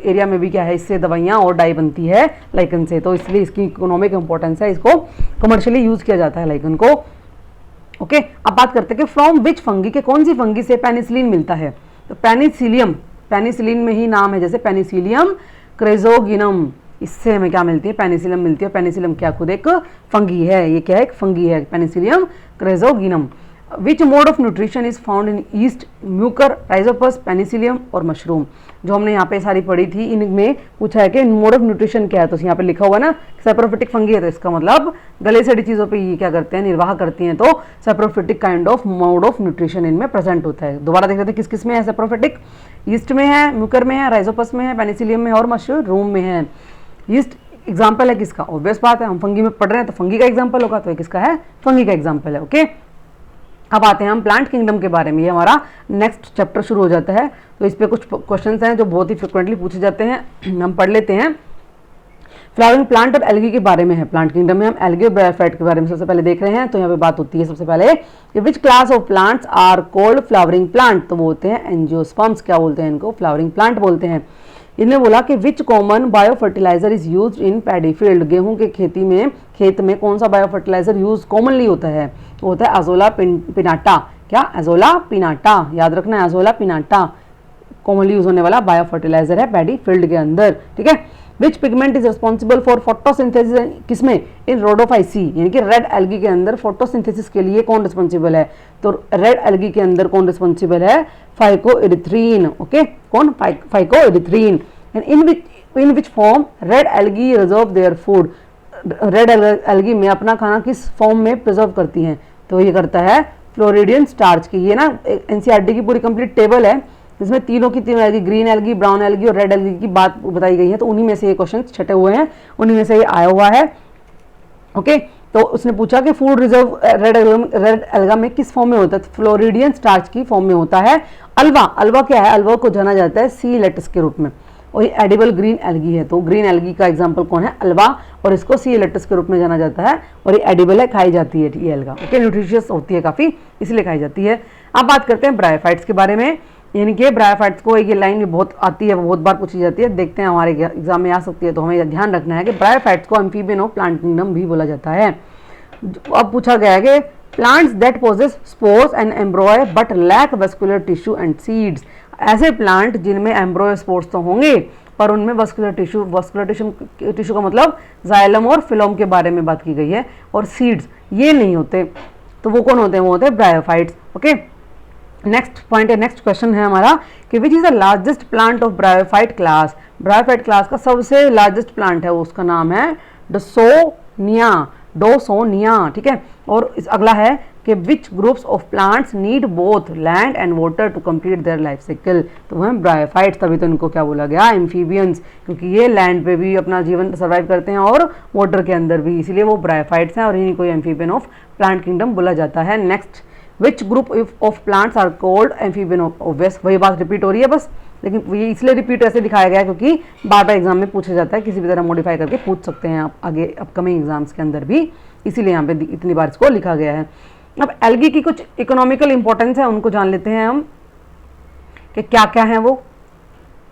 एरिया में भी क्या है, इससे दवाइयाँ और डाई बनती है लाइकन से, तो इसलिए इसकी इकोनॉमिक इंपॉर्टेंस है, इसको कमर्शियली यूज़ किया जाता है लाइकन को। ओके, अब बात करते हैं कि फ्रॉम विच फंगी, के कौन सी फंगी से पेनिसिलिन मिलता है। तो पेनिसिलियम, पेनिसिलिन में ही नाम है, जैसे पेनिसिलियम क्रेजोगिनम, इससे हमें क्या मिलती है, पेनिसिलियम मिलती है। पेनिसिलियम क्या खुद एक फंगी है, ये क्या है, एक फंगी है, Penicillium chrysogenum. Which mode of nutrition is found in yeast, Mucor, Rhizopus, Penicillium और मशरूम। जो हमने यहाँ पे सारी पढ़ी थी, इनमें पूछा है कि मोड ऑफ न्यूट्रिशन क्या है, तो यहाँ पे लिखा हुआ ना सेप्रोफिटिक फंगी है, तो इसका मतलब गले सड़ी चीज़ों पे ये क्या करते हैं, निर्वाह करती हैं, तो saprophytic kind of mode of nutrition इनमें प्रेजेंट होता है। दोबारा देख लेते हैं किस किस में है सेप्रोफिटिक, ईस्ट में है, म्यूकर में है, राइजोपस में है, पेनिसिलियम में और मशरूम में है। ईस्ट एग्जाम्पल है किसका, ऑब्वियस बात है, हम फंगी में पढ़ रहे हैं तो फंगी का एग्जाम्पल होगा, तो किसका है, फंगी का एग्जाम्पल है। ओके, अब आते हैं हम प्लांट किंगडम के बारे में, ये हमारा नेक्स्ट चैप्टर शुरू हो जाता है। तो इस पे कुछ क्वेश्चंस हैं जो बहुत ही फ्रिक्वेंटली पूछे जाते हैं, हम पढ़ लेते हैं। फ्लावरिंग प्लांट और एल्गी के बारे में है, प्लांट किंगडम में हम एल्गी और ब्रायोफाइट के बारे में सबसे पहले देख रहे हैं। तो यहाँ पे बात होती है सबसे पहले कि which class of plants are called flowering plant, तो वो होते हैं एंजियोस्पर्म्स, क्या बोलते हैं इनको, फ्लावरिंग प्लांट बोलते हैं। इन्होंने बोला कि which common bio fertilizer is use in paddy field, गेहूं के खेत में कौन सा बायो फर्टिलाइजर यूज कॉमनली होता है, तो होता है अजोला पिनाटा। क्या, अजोला पिनाटा, याद रखना है, अजोला पिनाटा कॉमनली यूज होने वाला बायो फर्टिलाइजर है पैडी फील्ड के अंदर। ठीक है, which pigment is responsible for photosynthesis, किसमें, इन रोडोफाइसी, यानी कि रेड एल्गी के अंदर फोटोसिंथेसिस के लिए कौन रिस्पॉन्सिबल है, तो रेड एल्गी के अंदर कौन रिस्पॉन्सिबल है, फाइकोइरिथ्रीन। ओके, कौन, phycoerythrin. In which form red algae reserve their food, red algae में अपना खाना किस फॉर्म में प्रिजर्व करती हैं, तो ये करता है फ्लोरिडियन स्टार्च की। ये ना एनसीईआरटी की पूरी कंप्लीट टेबल है, जिसमें तीनों algae, green algae, brown algae और रेड एल्गी की बात बताई गई है, तो उन्हीं में से ये क्वेश्चन छटे हुए हैं, उन्हीं में से ये आया हुआ है। ओके, तो उसने पूछा कि फूड रिजर्व रेड एल्गा में किस फॉर्म में होता है, फ्लोरिडियन स्टार्च की फॉर्म में होता है। अल्वा क्या है, अल्वा को जाना जाता है सी लेटस के रूप में, और ये एडिबल ग्रीन एल्गी है, तो ग्रीन एल्गी का एग्जांपल कौन है, अल्वा, और इसको सी लेटस के रूप में जाना जाता है, और ये एडिबल है, खाई जाती है ये एल्गा। ओके, न्यूट्रिशियस होती है काफ़ी, इसलिए खाई जाती है। अब बात करते हैं ब्रायोफाइट्स के बारे में, यानी कि ब्रायोफाइट्स को ये लाइन भी बहुत आती है, बहुत बार पूछी जाती है, देखते हैं हमारे एग्जाम में आ सकती है, तो हमें ध्यान रखना है कि ब्रायोफाइट्स को एम्फीबियन ऑफ प्लांट किंगडम भी बोला जाता है। अब पूछा गया है कि plants that possess spores and embryo but lack vascular tissue and seeds, ऐसे प्लांट जिनमें एम्ब्रॉय स्पोर्स तो होंगे पर उनमें वस्कुलर टिश्यू का मतलब जाइलम और फिलोम के बारे में बात की गई है, और सीड्स ये नहीं होते, तो वो कौन होते हैं, वो होते हैं ब्रायोफाइट्स। ओके, नेक्स्ट पॉइंट है, नेक्स्ट क्वेश्चन है हमारा कि विच is the largest plant of bryophyte class, bryophyte class का सबसे लार्जेस्ट प्लांट है, उसका नाम है डोसोनिया, ठीक है। और इस अगला है कि which groups of plants need both land and water to complete their life cycle, तो वो हैं ब्रायोफाइट्स, तभी तो इनको क्या बोला गया एम्फीबियंस, क्योंकि ये लैंड पे भी अपना जीवन सर्वाइव करते हैं और वाटर के अंदर भी, इसीलिए वो ब्रायोफाइट्स हैं और इन्हीं को एम्फीबियन ऑफ प्लांट किंगडम बोला जाता है। Next, which group of plants are called amphibian of obvious, वही बात रिपीट हो रही है बस, लेकिन ये इसलिए रिपीट ऐसे दिखाया गया है क्योंकि बार बार एग्जाम में पूछा जाता है, किसी भी तरह मॉडिफाई करके पूछ सकते हैं आप आगे अपकमिंग एग्जाम्स के अंदर भी, इसीलिए यहाँ पे इतनी बार इसको लिखा गया है। अब एल्गी की कुछ इकोनॉमिकल इंपॉर्टेंस है, उनको जान लेते हैं हम कि क्या क्या है वो।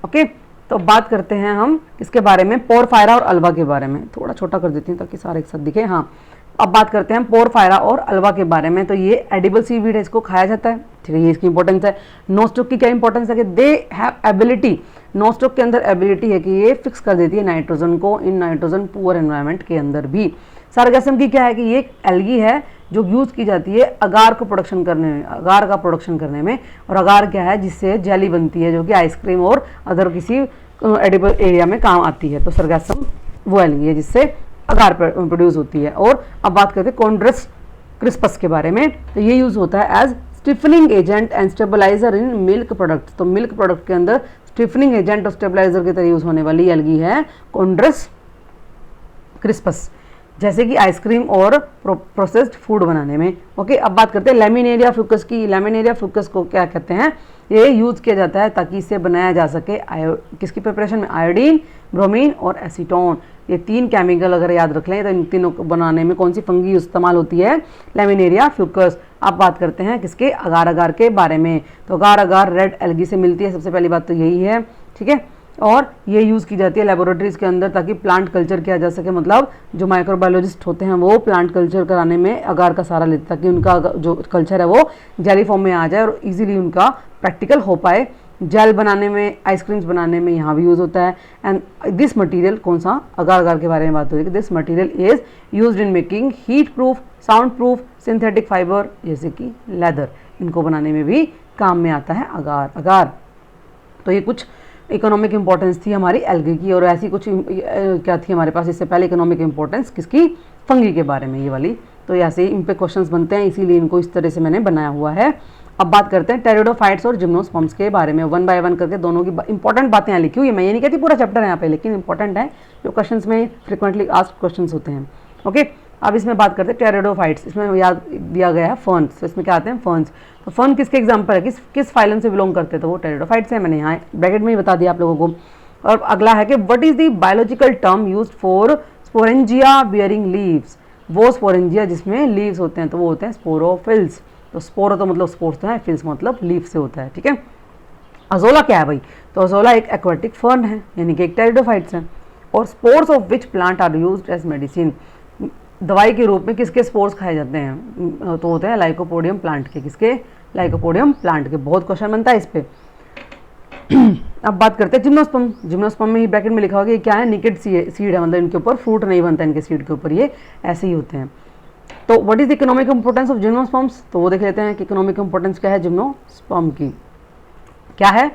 ओके, तो बात करते हैं हम इसके बारे में, पोरफायरा और अल्वा के बारे में। थोड़ा छोटा कर देती हूँ ताकि सारे एक साथ दिखे। हाँ, अब बात करते हैं पोरफायरा और अल्वा के बारे में। तो ये एडिबल सीवीड है, इसको खाया जाता है, ठीक है, ये इसकी इंपॉर्टेंस है। नोस्टॉक की क्या इंपॉर्टेंस है कि दे हैव एबिलिटी, नोस्टॉक के अंदर एबिलिटी है कि ये फिक्स कर देती है नाइट्रोजन को इन नाइट्रोजन पुअर एनवायरनमेंट के अंदर भी। सार्गासम की क्या है कि ये एक एल्गी है जो यूज़ की जाती है अगार को प्रोडक्शन करने में, अगार का प्रोडक्शन करने में। और अगार क्या है, जिससे जेली बनती है जो कि आइसक्रीम और अदर किसी एडिबल एरिया में काम आती है। तो सार्गासम वो एल्गी है जिससे अगार प्रोड्यूस होती है। और अब बात करते हैं कॉन्ड्रस क्रिस्पस के बारे में। तो ये यूज़ होता है as stiffening agent and stabilizer in milk product. तो मिल्क प्रोडक्ट के अंदर स्टिफनिंग एजेंट और स्टेबलाइजर की तरह यूज़ होने वाली एल्गी है कॉन्ड्रस क्रिस्पस, जैसे कि आइसक्रीम और प्रोसेस्ड फूड बनाने में। ओके, अब बात करते हैं लैमिनेरिया फ्यूकस की। लैमिनेरिया फ्यूकस को क्या कहते हैं, ये यूज़ किया जाता है ताकि इसे बनाया जा सके किसकी प्रिपरेशन में, आयोडीन, ब्रोमीन और एसीटोन। ये तीन केमिकल अगर याद रख लें तो इन तीनों को बनाने में कौन सी फंगी इस्तेमाल होती है, लैमिनेरिया फ्यूकस। अब बात करते हैं किसके, अगार अगार के बारे में। तो अगार अगार रेड एल्गी से मिलती है, सबसे पहली बात तो यही है, ठीक है। और ये यूज़ की जाती है लेबोरेटरीज के अंदर ताकि प्लांट कल्चर किया जा सके, मतलब जो माइक्रोबायोलॉजिस्ट होते हैं वो प्लांट कल्चर कराने में अगार का सहारा लेते ताकि उनका जो कल्चर है वो जेली फॉर्म में आ जाए और इजीली उनका प्रैक्टिकल हो पाए। जेल बनाने में, आइसक्रीम्स बनाने में यहाँ भी यूज़ होता है। एंड दिस मटेरियल, कौन सा, अगार अगार के बारे में बात हो रही है कि this material is used in making heat proof, sound proof, synthetic fibre जैसे कि लेदर, इनको बनाने में भी काम में आता है अगार अगार। तो ये कुछ इकोनॉमिक इंपॉर्टेंस थी हमारी एल्गी की। और ऐसी कुछ क्या थी हमारे पास इससे पहले इकोनॉमिक इंपॉर्टेंस किसकी, फंगी के बारे में, ये वाली। तो ऐसे इन पे क्वेश्चंस बनते हैं, इसीलिए इनको इस तरह से मैंने बनाया हुआ है। अब बात करते हैं टेरिडोफाइट्स और जिम्नोस्पर्म्स के बारे में, वन बाय वन करके दोनों की इंपॉर्टेंट बातें यहाँ लिखी हुई है। मैं ये नहीं कहती पूरा चैप्टर है यहाँ पे, लेकिन इंपॉर्टेंट है जो क्वेश्चंस में फ्रिक्वेंटली आस्क्ड क्वेश्चंस होते हैं। ओके, अब इसमें बात करते हैं टेरिडोफाइट्स। इसमें याद दिया गया है फर्न्स, तो इसमें क्या आते हैं फर्न्स। तो फर्न किसके एग्जाम्पल है, किस फाइलम से बिलोंग करते हैं, तो वो टेरिडोफाइट्स है। मैंने यहाँ ब्रैकेट में ही बता दिया आप लोगों को। और अगला है कि what is the biological term used for sporangia bearing leaves. वो स्पोरेंजिया जिसमें लीव्स होते हैं तो वो होते हैं स्पोरोफिल्स। तो स्पोरो तो मतलब स्पोर्स तो है, फिल्स मतलब लीफ से होता है, ठीक है। अजोला क्या है भाई, तो अजोला एक एक्वाटिक फर्न है, यानी कि एक टेरिडोफाइट्स है। और spores of which plant are used as medicine, दवाई के रूप में किसके स्पोर्स खाए जाते हैं, तो होते हैं लाइकोपोडियम प्लांट के, किसके, लाइकोपोडियम प्लांट के। बहुत क्वेश्चन बनता है इस पे। अब बात करते हैं जिम्नोस्पर्म। जिम्नोस्पर्म में ही ब्रैकेट में लिखा होगा कि क्या है, निकेड सीड है, मतलब इनके ऊपर फ्रूट नहीं बनता, इनके सीड के ऊपर ये ऐसे ही होते हैं। तो what is the economic importance of gymnosperms, तो वो देख लेते हैं कि इकोनॉमिक इंपॉर्टेंस क्या है जिम्नोस्पर्म की। क्या है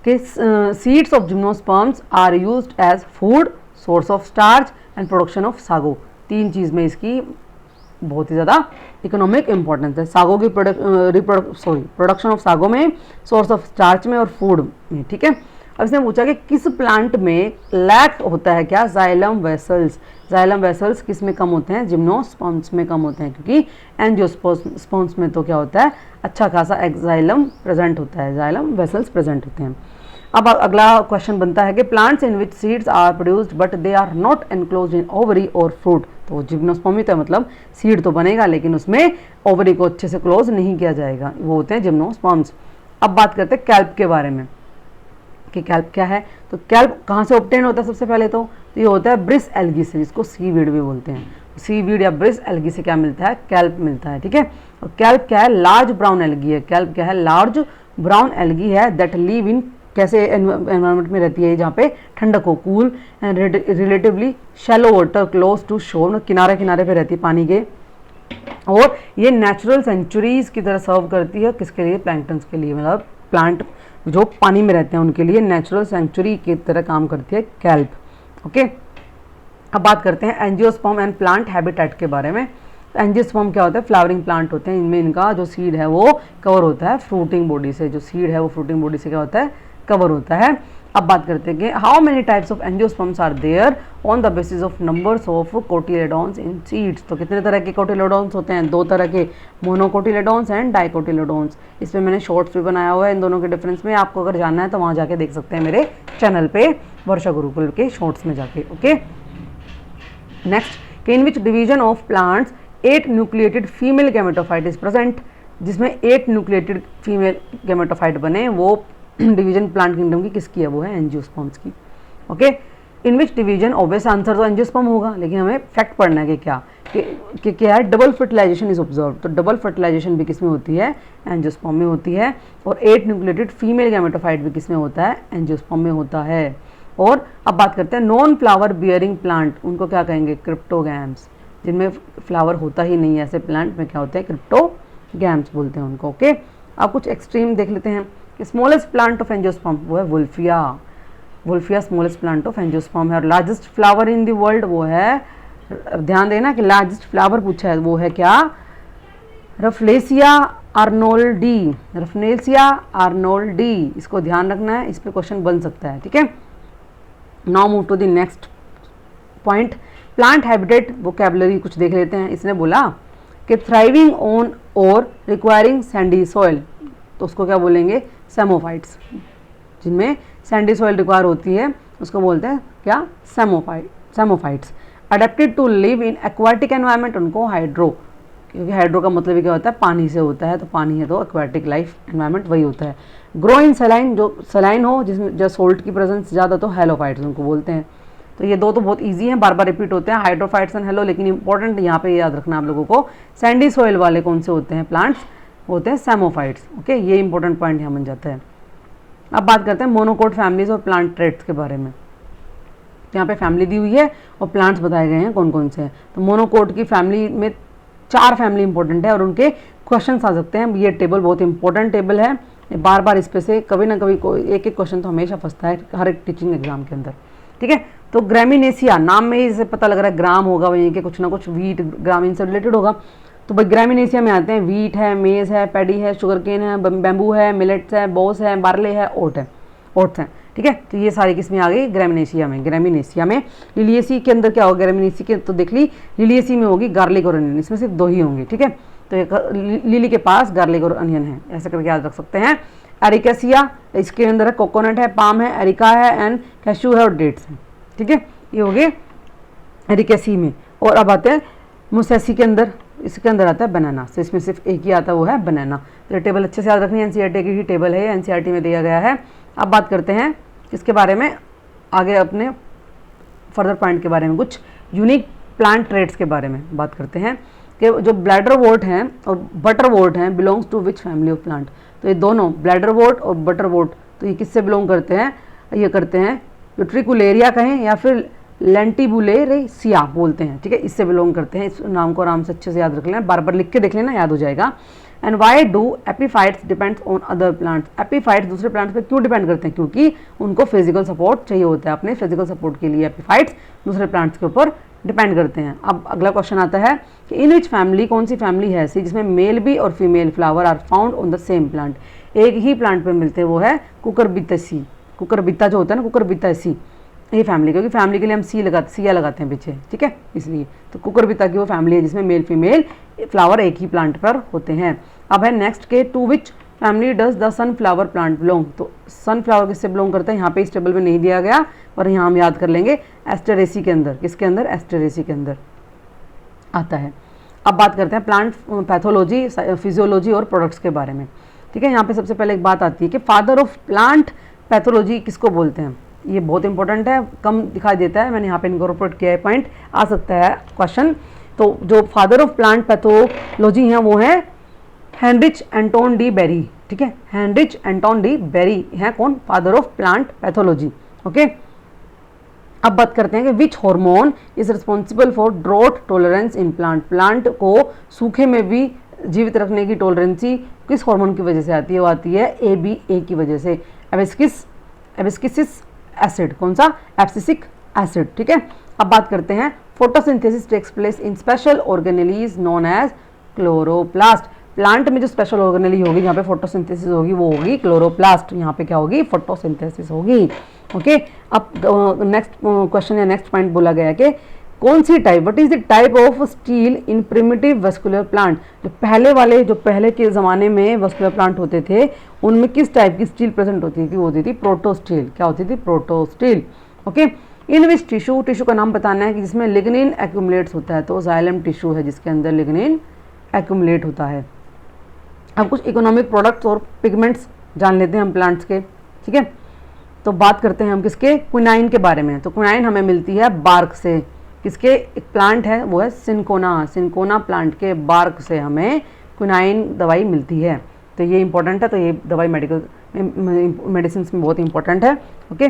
कि seeds of gymnosperms are used as food, source of starch and production of sago. तीन चीज़ में इसकी बहुत ही ज़्यादा इकोनॉमिक इंपॉर्टेंस है। सागो की प्रोडक्शन ऑफ सागो में, सोर्स ऑफ स्टार्च में और फूड में, ठीक है। अब इसने पूछा कि किस प्लांट में लैक होता है क्या, जाइलम वेसल्स। जाइलम वेसल्स किस में कम होते हैं, जिम्नोस्पर्म्स में कम होते हैं, क्योंकि एंजियोस्पर्म्स में तो क्या होता है, अच्छा खासा एक्साइलम प्रेजेंट होता है, जाइलम वेसल्स प्रेजेंट होते हैं। अब अगला क्वेश्चन बनता है कि plants in which seeds are produced but they are not enclosed in ovary और फ्रूट। तो जिम्नोस्पर्म ही तो मतलब सीड तो बनेगा लेकिन उसमें ओवरी को अच्छे से क्लोज नहीं किया जाएगा, वो होते हैं जिम्नोस्पर्म्स। अब बात करते हैं कैल्प के बारे में कि कैल्प क्या है। तो कैल्प कहाँ से ऑब्टेन होता है, सबसे पहले तो ये होता है ब्रिस एल्गी से, जिसको सीवीड भी बोलते हैं। सीवीड या ब्रिस एल्गी से क्या मिलता है, कैल्प मिलता है, ठीक है। और कैल्प क्या है, लार्ज ब्राउन एल्गी है। कैल्प क्या है, लार्ज ब्राउन एल्गी है दैट लिव इन, कैसे एनवायरनमेंट में रहती है, जहाँ पे ठंडक हो, cool and relatively shallow water close to shore, किनारे किनारे पे रहती है पानी के। और ये नेचुरल सेंचुरीज की तरह सर्व करती है, किसके लिए, प्लैंक्टन्स के लिए, मतलब प्लांट जो पानी में रहते हैं उनके लिए नेचुरल सेंचुरी की तरह काम करती है कैल्प। ओके, अब बात करते हैं एंजियोस्पर्म एंड प्लांट हैबिटेट के बारे में। एंजियोस्पर्म क्या होता है? फ्लावरिंग प्लांट होते हैं, इनमें इनका जो सीड है वो कवर होता है फ्रूटिंग बॉडी से। जो सीड है वो फ्रूटिंग बॉडी से क्या होता है? कवर होता है। अब बात करते हैं कि how many types of angiosperms are there on the basis of numbers of cotyledons in seeds. तो कितने तरह के कोटिलेडॉन्स होते हैं? 2 तरह के, मोनोकोटिलेडॉन्स एंड डाइकोटिलेडॉन्स। इसमें मैंने शॉर्ट्स भी बनाया हुआ है इन दोनों के डिफरेंस में। आपको अगर जानना है तो वहाँ जाके देख सकते हैं मेरे चैनल पे, वर्षा गुरुकुल के शॉर्ट्स में जाके। Okay, next, in which division of plants 8 nucleated female gametophyte is present. जिसमें 8 न्यूक्लिएटेड फीमेल गैमेटोफाइट बने, वो डिवीजन प्लांट किंगडम की किसकी है? वो है एंजियोस्पर्म्स की। ओके, इन विच डिवीजन, ऑब्वियस आंसर तो एंजियोस्पर्म होगा, लेकिन हमें फैक्ट पढ़ना है कि क्या कि क्या है? Double fertilization is observe. तो डबल फर्टिलाइजेशन भी किसमें होती है? एंजियोस्पर्म में होती है। और 8 न्यूक्लिएटेड फीमेल गैमेटोफाइट भी किसमें होता है? एंजियोस्पर्म में होता है। और अब बात करते हैं नॉन फ्लावर बियरिंग प्लांट, उनको क्या कहेंगे? क्रिप्टोगैम्स। जिनमें फ्लावर होता ही नहीं है, ऐसे प्लांट में क्या होते हैं? क्रिप्टोगैम्स बोलते हैं उनको। ओके, अब कुछ एक्सट्रीम देख लेते हैं। स्मॉलेस्ट प्लांट ऑफ एंजियोस्पर्म वो है Wolffia. Wolffia smallest plant of angiosperm है। और largest flower in the world वो है, ध्यान देना कि लार्जेस्ट फ्लावर पूछा है, वो है क्या? रफलेसिया आर्नोल्डी। रफलेसिया आर्नोल्डी, इसको ध्यान रखना है, इस पे क्वेश्चन बन सकता है। ठीक है, now move to the next point, plant habitat vocabulary कुछ देख लेते हैं। इसने बोला कि थ्राइविंग ऑन और रिक्वायरिंग सैंडी सॉइल, तो उसको क्या बोलेंगे? सेमोफाइट्स। जिनमें सैंडी सॉइल रिक्वायर होती है उसको बोलते हैं क्या? Psammophytes. Adapted to live in aquatic environment, उनको हाइड्रो, क्योंकि हाइड्रो का मतलब ही क्या होता है? पानी से होता है, तो पानी है तो एक्वाटिक लाइफ एनवायरनमेंट वही होता है। ग्रो इन सलाइन, जो सलाइन हो, जिसमें जो सोल्ट की प्रेजेंस ज़्यादा, तो हेलोफाइट्स उनको बोलते हैं। तो ये दो तो बहुत इजी हैं, बार बार रिपीट होते हैं, हाइड्रोफाइट्स एंड हेलो। लेकिन इंपॉर्टेंट यहाँ पे याद रखना आप लोगों को, सैंडी सॉइल वाले कौन से होते हैं? प्लांट्स होते हैं सेमोफाइट्स। ओके, ये इंपॉर्टेंट पॉइंट यहाँ बन जाता है। अब बात करते हैं मोनोकोट फैमिलीज और प्लांट ट्रेट्स के बारे में। यहाँ पे फैमिली दी हुई है और प्लांट्स बताए गए हैं कौन कौन से हैं। तो मोनोकोट की फैमिली में 4 फैमिली इंपॉर्टेंट है और उनके क्वेश्चन आ सकते हैं। ये टेबल बहुत इंपॉर्टेंट टेबल है, बार बार इस पे से कभी ना कभी कोई एक क्वेश्चन तो हमेशा फंसता है हर एक टीचिंग एग्जाम के अंदर। ठीक है, तो ग्रामिनेसिया, नाम में ही से पता लग रहा है ग्राम होगा वहीं के, कुछ ना कुछ वीट ग्रामीण से रिलेटेड होगा। तो भाई ग्रामिनेसिया में आते हैं, वीट है, मेज है, पैडी है, शुगरकेन है, बैम्बू है, मिलेट्स है, बोस है, बार्ले है, ओट्स हैं। ठीक है, तो ये सारी किस्में आ गई ग्रामिनेसिया में। ग्रामिनेसिया में लिलिएसी के अंदर क्या होगा? ग्रामिनेसी के तो देख ली, लिलिएसी में होगी गार्लिक और अनियन, इसमें सिर्फ 2 ही होंगे। ठीक है, तो एक लिली के पास गार्लिक और अनियन है, ऐसे करके याद रख सकते हैं। एरिकेसिया, इसके अंदर है कोकोनट है, पाम है, एरिका है एंड कैशू है और डेट्स है। ठीक है, ये हो गए एरिकेसी में। और अब आते हैं मुसेसी के अंदर, इसके अंदर आता है बनाना। तो इसमें सिर्फ एक ही आता है, वो है बनाना। तो ये टेबल अच्छे से याद रखनी है, एनसीईआरटी की ही टेबल है, एनसीईआरटी में दिया गया है। अब बात करते हैं इसके बारे में आगे, अपने फर्दर पॉइंट के बारे में, कुछ यूनिक प्लांट ट्रेट्स के बारे में बात करते हैं कि जो ब्लैडरवोर्ट हैं और बटरवोर्ट हैं belongs to which family of plant. तो ये दोनों ब्लैडरवोर्ट और बटरवोर्ट, तो ये किससे बिलोंग करते हैं? ये करते हैं यूट्रिकुलेरिया कहें या फिर लेंटिबुलेरेसिया बोलते हैं। ठीक है, इससे बिलोंग करते हैं। इस नाम को आराम से अच्छे से याद रख लेना, बार बार लिख के देख लेना, याद हो जाएगा। And why do epiphytes depends on other plants. Epiphytes दूसरे प्लांट्स पे क्यों डिपेंड करते हैं? क्योंकि उनको फिजिकल सपोर्ट चाहिए होता है। अपने फिजिकल सपोर्ट के लिए एपीफाइट्स दूसरे प्लांट्स के ऊपर डिपेंड करते हैं। अब अगला क्वेश्चन आता है कि इन विच फैमिली, कौन सी फैमिली है ऐसी जिसमें मेल बी और female flower are found on the same plant, एक ही प्लांट पे मिलते हैं, वो है कुकुरबिटेसी। कुकुरबिटा जो होता है ना, कुकुरबिटेसी, ये फैमिली, क्योंकि फैमिली के लिए हम सिया लगाते हैं पीछे। ठीक है, इसलिए तो कुकुरबिटा की वो फैमिली है जिसमें मेल फीमेल फ्लावर एक ही प्लांट पर होते हैं। अब है नेक्स्ट के to which family does the sunflower plant belong. तो सनफ्लावर किससे बिलोंग करता है? यहाँ पे इस टेबल में नहीं दिया गया, पर यहाँ हम याद कर लेंगे, एस्टेरेसी के अंदर। किसके अंदर? एस्टेरेसी के अंदर आता है। अब बात करते हैं प्लांट पैथोलॉजी, फिजियोलॉजी और प्रोडक्ट्स के बारे में। ठीक है, यहाँ पे सबसे पहले एक बात आती है कि फादर ऑफ प्लांट पैथोलॉजी किसको बोलते हैं? ये बहुत इंपॉर्टेंट है, कम दिखाई देता है, मैंने यहाँ पे इनकॉर्पोरेट किया है, पॉइंट आ सकता है क्वेश्चन। तो जो फादर ऑफ प्लांट पैथोलॉजी हैं वो है हेनरिच एंटोन डी बेरी। ठीक है, हेनरिच एंटोन डी बेरी है कौन? Father of plant pathology. Okay, अब बात करते हैं कि which hormone is responsible for drought tolerance in plant. Plant को सूखे में भी जीवित रखने की टॉलरेंसी किस हार्मोन की वजह से आती है? वो आती है ABA की वजह से, एब्सिसिक एसिड। कौन सा? Abscisic acid. ठीक है, अब बात करते हैं photosynthesis takes place in special organelles known as chloroplast. Plant में जो स्पेशल ऑर्गेनेली होगी जहाँ पे फोटोसिंथेसिस होगी वो होगी क्लोरोप्लास्ट, यहाँ पे क्या होगी फोटोसिंथेसिस होगी। ओके, अब नेक्स्ट क्वेश्चन या नेक्स्ट पॉइंट बोला गया है कि कौन सी type, what is the type of stele in primitive vascular plant. जो पहले के ज़माने में वेस्कुलर प्लांट होते थे उनमें किस टाइप की स्टील प्रेजेंट होती थी, वो होती थी प्रोटोस्टील। क्या होती थी, प्रोटोस्टील। ओके, इन विच टिश्यू का नाम बताना है कि जिसमें लिग्निन एक्यूमुलेट्स होता है, तो जाइलम टिश्यू है जिसके अंदर लिग्निन एक्यूमुलेट होता है। अब कुछ इकोनॉमिक प्रोडक्ट्स और पिगमेंट्स जान लेते हैं हम प्लांट्स के, ठीक है। तो बात करते हैं हम किसके, क्विनाइन के बारे में। तो क्विनाइन हमें मिलती है बार्क से, किसके, एक प्लांट है वो है सिंकोना प्लांट के बार्क से हमें क्विनाइन दवाई मिलती है। तो ये इंपॉर्टेंट है, तो ये दवाई मेडिसिन में बहुत इंपॉर्टेंट है। ओके,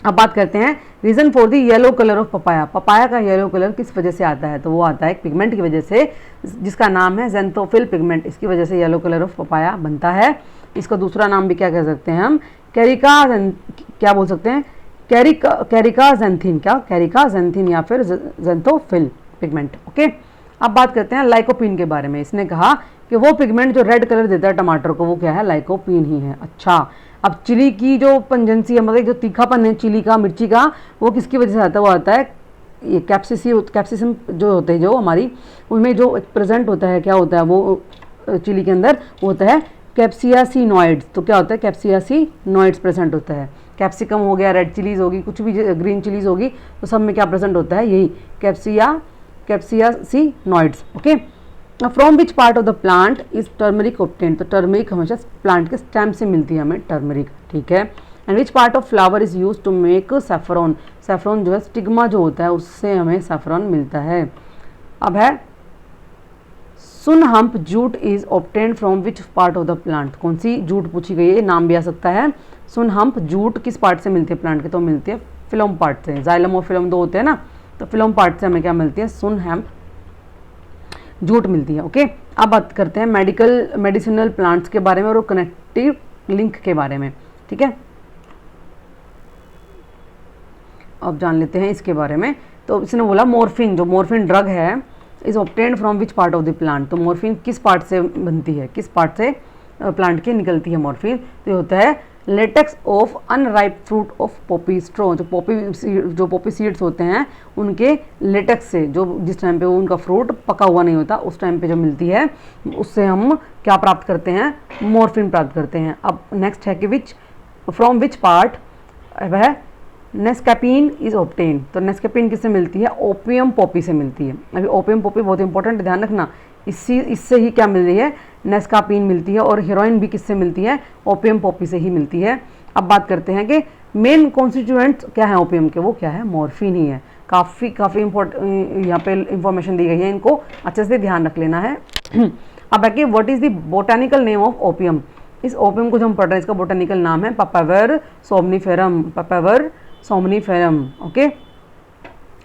अब बात करते हैं reason for the yellow colour of papaya. Papaya का येलो कलर किस वजह से आता है, तो वो आता है एक पिगमेंट की वजह से जिसका नाम है ज़ेंथोफिल पिगमेंट। इसकी वजह से येलो कलर ऑफ पपाया बनता है। इसका दूसरा नाम भी क्या कह सकते हैं हम, क्या बोल सकते हैं, कैरिकाजेंथिन या फिर ज़ेंथोफिल पिगमेंट। ओके, अब बात करते हैं लाइकोपीन के बारे में। इसने कहा कि वो पिगमेंट जो रेड कलर देता है टमाटर को वो क्या है, लाइकोपीन ही है। अच्छा, अब चिली की जो पंजेंसी है, मतलब जो तीखापन है चिली का, मिर्ची का, वो किसकी वजह से आता है, वो आता है ये कैप्सिसम जो होते हैं जो हमारी, उनमें जो प्रेजेंट होता है, क्या होता है वो चिली के अंदर, वो होता है कैप्सियासिनॉइड्स। तो क्या होता है, कैप्सियासिनॉइड्स प्रेजेंट होता है। कैप्सिकम हो गया, रेड चिलीज़ होगी, कुछ भी ग्रीन चिलीज़ होगी, तो सब में क्या प्रेजेंट होता है, यही capsaicinoids. Okay, from which part of the plant is turmeric obtain. तो टर्मरिक हमेशा प्लांट के स्टेम से मिलती है हमें टर्मरिक, ठीक है। And which part of flower is use to make saffron. Saffron जो है स्टिग्मा जो होता है उससे हमें सैफरॉन मिलता है। अब है sunn hemp jute is obtain from which part of the plant. कौन सी जूट पूछी गई है, नाम भी आ सकता है। सुनहम्प जूट किस पार्ट से मिलती है प्लांट के, तो मिलती है फिलोम पार्ट से। जाइलम और फिलोम दो होते हैं ना, तो फिलोम पार्ट से हमें क्या मिलती है, सुनहम्प जूट मिलती है। ओके, अब बात करते हैं मेडिसिनल प्लांट्स के बारे में और कनेक्टिव लिंक के बारे में, ठीक है। अब जान लेते हैं इसके बारे में। तो इसने बोला मॉर्फिन, जो मॉर्फिन ड्रग है is obtained from which part of the plant. तो मॉर्फिन किस पार्ट से बनती है, किस पार्ट से प्लांट की निकलती है मॉर्फिन, तो ये होता है latex of unripe fruit of Poppy straw. जो पॉपी सीड्स होते हैं उनके लेटेक्स से, जो जिस टाइम पे वो उनका फ्रूट पका हुआ नहीं होता उस टाइम पे जो मिलती है, उससे हम क्या प्राप्त करते हैं, मॉर्फिन प्राप्त करते हैं। अब नेक्स्ट है कि फ्रॉम विच पार्ट वह नेस्कैपिन इज ऑब्टेन। तो नेस्कैपिन किससे मिलती है, ओपियम पॉपी से मिलती है। अभी ओपियम पॉपी बहुत इंपॉर्टेंट, ध्यान रखना, इससे ही क्या मिल रही है, नेस्कापिन मिलती है। और हीरोइन भी किससे मिलती है, ओपियम पॉपी से ही मिलती है। अब बात करते हैं कि मेन कॉन्स्टिट्यूएंट्स क्या है ओपियम के, वो क्या है, मॉर्फिन ही है। काफ़ी इंपॉर्टेंट यहाँ पे इंफॉर्मेशन दी गई है, इनको अच्छे से ध्यान रख लेना है। अब है कि what is the botanical name of opium. इस ओपियम को जो हम पढ़ रहे हैं इसका बोटानिकल नाम है पापावर सोमनीफेरम। ओके,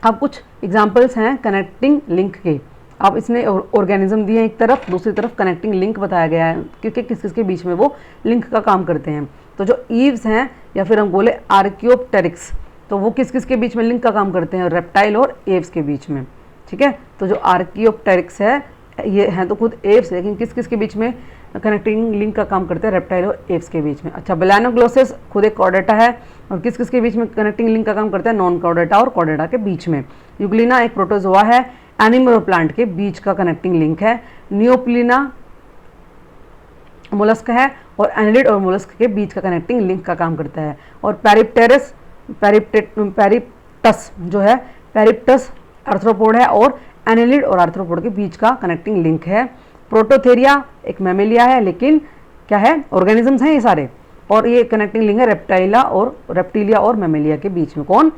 अब कुछ एग्जाम्पल्स हैं कनेक्टिंग लिंक के। अब इसने ऑर्गेनिज्म दिए एक तरफ, दूसरी तरफ कनेक्टिंग लिंक बताया गया है क्योंकि किस किस के बीच में वो लिंक का काम करते हैं। तो जो ईव्स हैं या फिर हम बोले आर्कियोप्टेरिक्स, तो वो किस किस के बीच में लिंक का काम करते हैं, रेप्टाइल और एव्स के बीच में, ठीक है। तो जो आर्कियोप्टेरिक्स है ये हैं तो खुद एव्स, लेकिन किस किस के बीच में कनेक्टिंग लिंक का काम करते हैं, रेप्टाइल और एव्स के बीच में। अच्छा, बेलानोग्लोसिस खुद एक कॉर्डेटा है और किस किस के बीच में कनेक्टिंग लिंक का काम करता है, नॉन कॉर्डेटा और कॉर्डेटा के बीच में। यूग्लिना एक प्रोटोजोआ है, एनिमल और प्लांट के बीच का कनेक्टिंग लिंक है। नियोप्लिना मोलस्क है और एनिलिड और मोलस्क के बीच का कनेक्टिंग लिंक का काम करता है। और पैरिप्टस जो है, पैरिप्टस आर्थ्रोपोड है और एनिलिड और आर्थ्रोपोड के बीच का कनेक्टिंग लिंक है। प्रोटोथेरिया एक मैमेलिया है, लेकिन क्या है, ऑर्गेनिजम्स हैं ये सारे, और ये कनेक्टिंग लिंक है रेप्टिलिया और मैमेलिया के बीच में। कौन,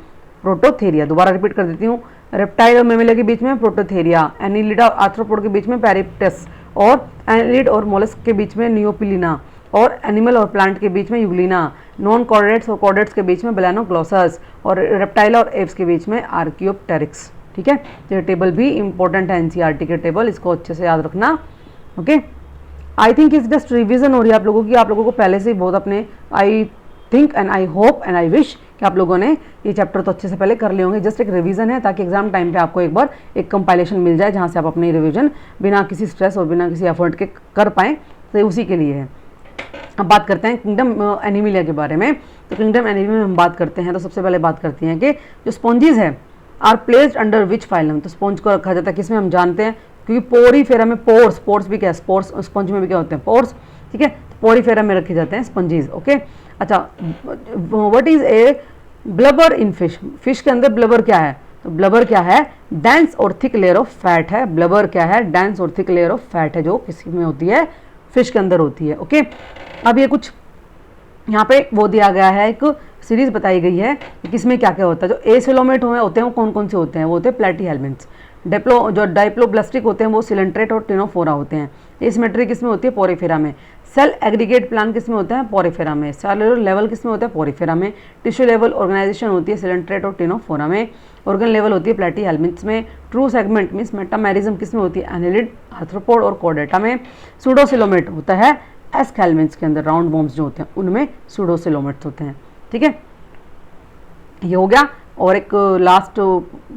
प्रोटोथेरिया। दोबारा रिपीट कर देती हूँ, रेप्टाइल और मैमेलिया के बीच में प्रोटोथेरिया, एनिलिड और आर्थ्रोपोड के बीच में पैरिप्टस, और एनिलिड और मोलस्क के बीच में नियोप्लिना, और एनिमल और प्लांट के बीच में यूग्लिना, नॉन कॉर्डेट्स और कॉर्डेट्स के बीच में बेलानोग्लोसस, और रेप्टाइल और एव्स के बीच में आर्कियोप्टेरिक्स, ठीक है। तो ये टेबल भी इंपॉर्टेंट है, एनसीईआरटी के टेबल, इसको अच्छे से याद रखना। ओके, आई थिंक इस जस्ट रिविजन हो रही है आप लोगों की, आप लोगों को पहले से ही बहुत अपने I think and I hope and I wish कि आप लोगों ने ये चैप्टर तो अच्छे से पहले कर लिए होंगे। जस्ट एक रिवीजन है ताकि एग्जाम टाइम पे आपको एक बार एक कंपाइलेशन मिल जाए जहाँ से आप अपनी रिवीजन बिना किसी स्ट्रेस और बिना किसी एफर्ट के कर पाएँ, तो उसी के लिए है। अब बात करते हैं किंगडम एनिमिलिया के बारे में। तो किंगडम एनिमिलिया में हम बात करते हैं तो सबसे पहले बात करते हैं कि जो स्पॉन्जीज है are placed under which phylum. तो स्पॉन्ज को रखा जाता है किसमें, हम जानते हैं, क्योंकि पोरीफेरा में पोर्स, पोर्स भी क्या है, स्पोर्स स्पंज में भी क्या होते हैं, पोर्स, ठीक है। पोरीफेरा में रखे जाते हैं स्पंजीज, ओके। अच्छा, what is a blubber in fish. Fish के अंदर ब्लबर क्या है, तो ब्लबर क्या है, डेंस और थिक लेयर ऑफ फैट है। ब्लबर क्या है, डेंस और थिक लेयर ऑफ फैट है, जो किसी में होती है, फिश के अंदर होती है, ओके। अब ये कुछ यहाँ पे वो दिया गया है, एक सीरीज बताई गई है कि किसमें क्या क्या होता है। जो एसिलोमेट होते हैं वो कौन कौन से होते हैं, वो होते हैं प्लेटीहेल्मिन्थ्स। जो डाइप्लोब्लास्टिक होते हैं वो सिलेंट्रेट और टिनोफोरा होते हैं। एसिमेट्री किसमें होती है, पोरीफेरा में। सेल एग्रीगेट प्लान किसमें होता है, पोरीफेरा में। सेलुलर लेवल किसमें होता है, पोरीफेरा में। टिश्यू लेवल ऑर्गेनाइजेशन होती है सिलेंट्रेट और टिनोफोरा में। ऑर्गन लेवल होती है प्लेटीहेल्मिन्थ्स में। ट्रू सेगमेंट मीन्स मेटामेरिज्म किसमें होती है, एनिलिड, आर्थ्रोपोड और कोडेटा में। सूडोसिलोमेट होता है एस्केल्मिन्थ्स के अंदर, राउंड वॉर्म्स जो होते हैं उनमें सूडोसिलोमेट्स होते हैं, ठीक है। ये हो गया। और एक लास्ट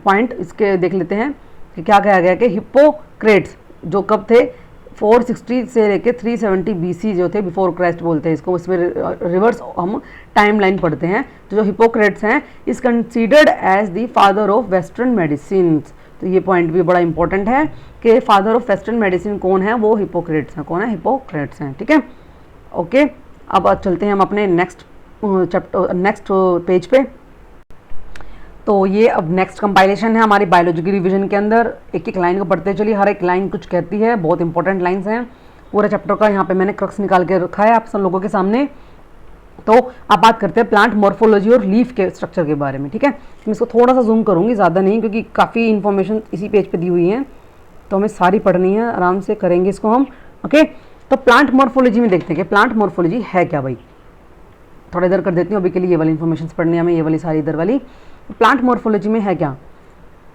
पॉइंट इसके देख लेते हैं कि क्या कहा गया कि हिप्पोक्रेट्स जो कब थे, 460 से लेके 370 BC जो थे, बिफोर क्राइस्ट बोलते हैं इसको, उसमें रिवर्स हम टाइम लाइन पढ़ते हैं। तो जो हिप्पोक्रेट्स हैं is considered as the father of western medicine. तो ये पॉइंट भी बड़ा इंपॉर्टेंट है कि फादर ऑफ वेस्टर्न मेडिसिन कौन है, वो हिप्पोक्रेट्स हैं। कौन है, हिप्पोक्रेट्स हैं, ठीक है, ओके। अब चलते हैं हम अपने नेक्स्ट चैप्टर, नेक्स्ट पेज पे। तो ये अब नेक्स्ट कंपाइलेशन है हमारी बायोलॉजी की रिवीजन के अंदर। एक एक लाइन को पढ़ते चलिए, हर एक लाइन कुछ कहती है, बहुत इंपॉर्टेंट लाइन्स हैं। पूरे चैप्टर का यहाँ पे मैंने क्रक्स निकाल के रखा है आप सब लोगों के सामने। तो आप बात करते हैं प्लांट मॉर्फोलॉजी और लीफ के स्ट्रक्चर के बारे में, ठीक है। मैं इसको थोड़ा सा जूम करूँगी, ज़्यादा नहीं, क्योंकि काफ़ी इन्फॉर्मेशन इसी पेज पे दी हुई है, तो हमें सारी पढ़नी है, आराम से करेंगे इसको हम, ओके। तो प्लांट मॉर्फोलॉजी में देखते हैं कि प्लांट मॉर्फोलॉजी है क्या भाई। थोड़ा इधर कर देती हूँ अभी के लिए, ये वाली इन्फॉर्मेशन पढ़नी है हमें, ये वाली सारी इधर वाली। प्लांट मॉर्फोलॉजी में है क्या,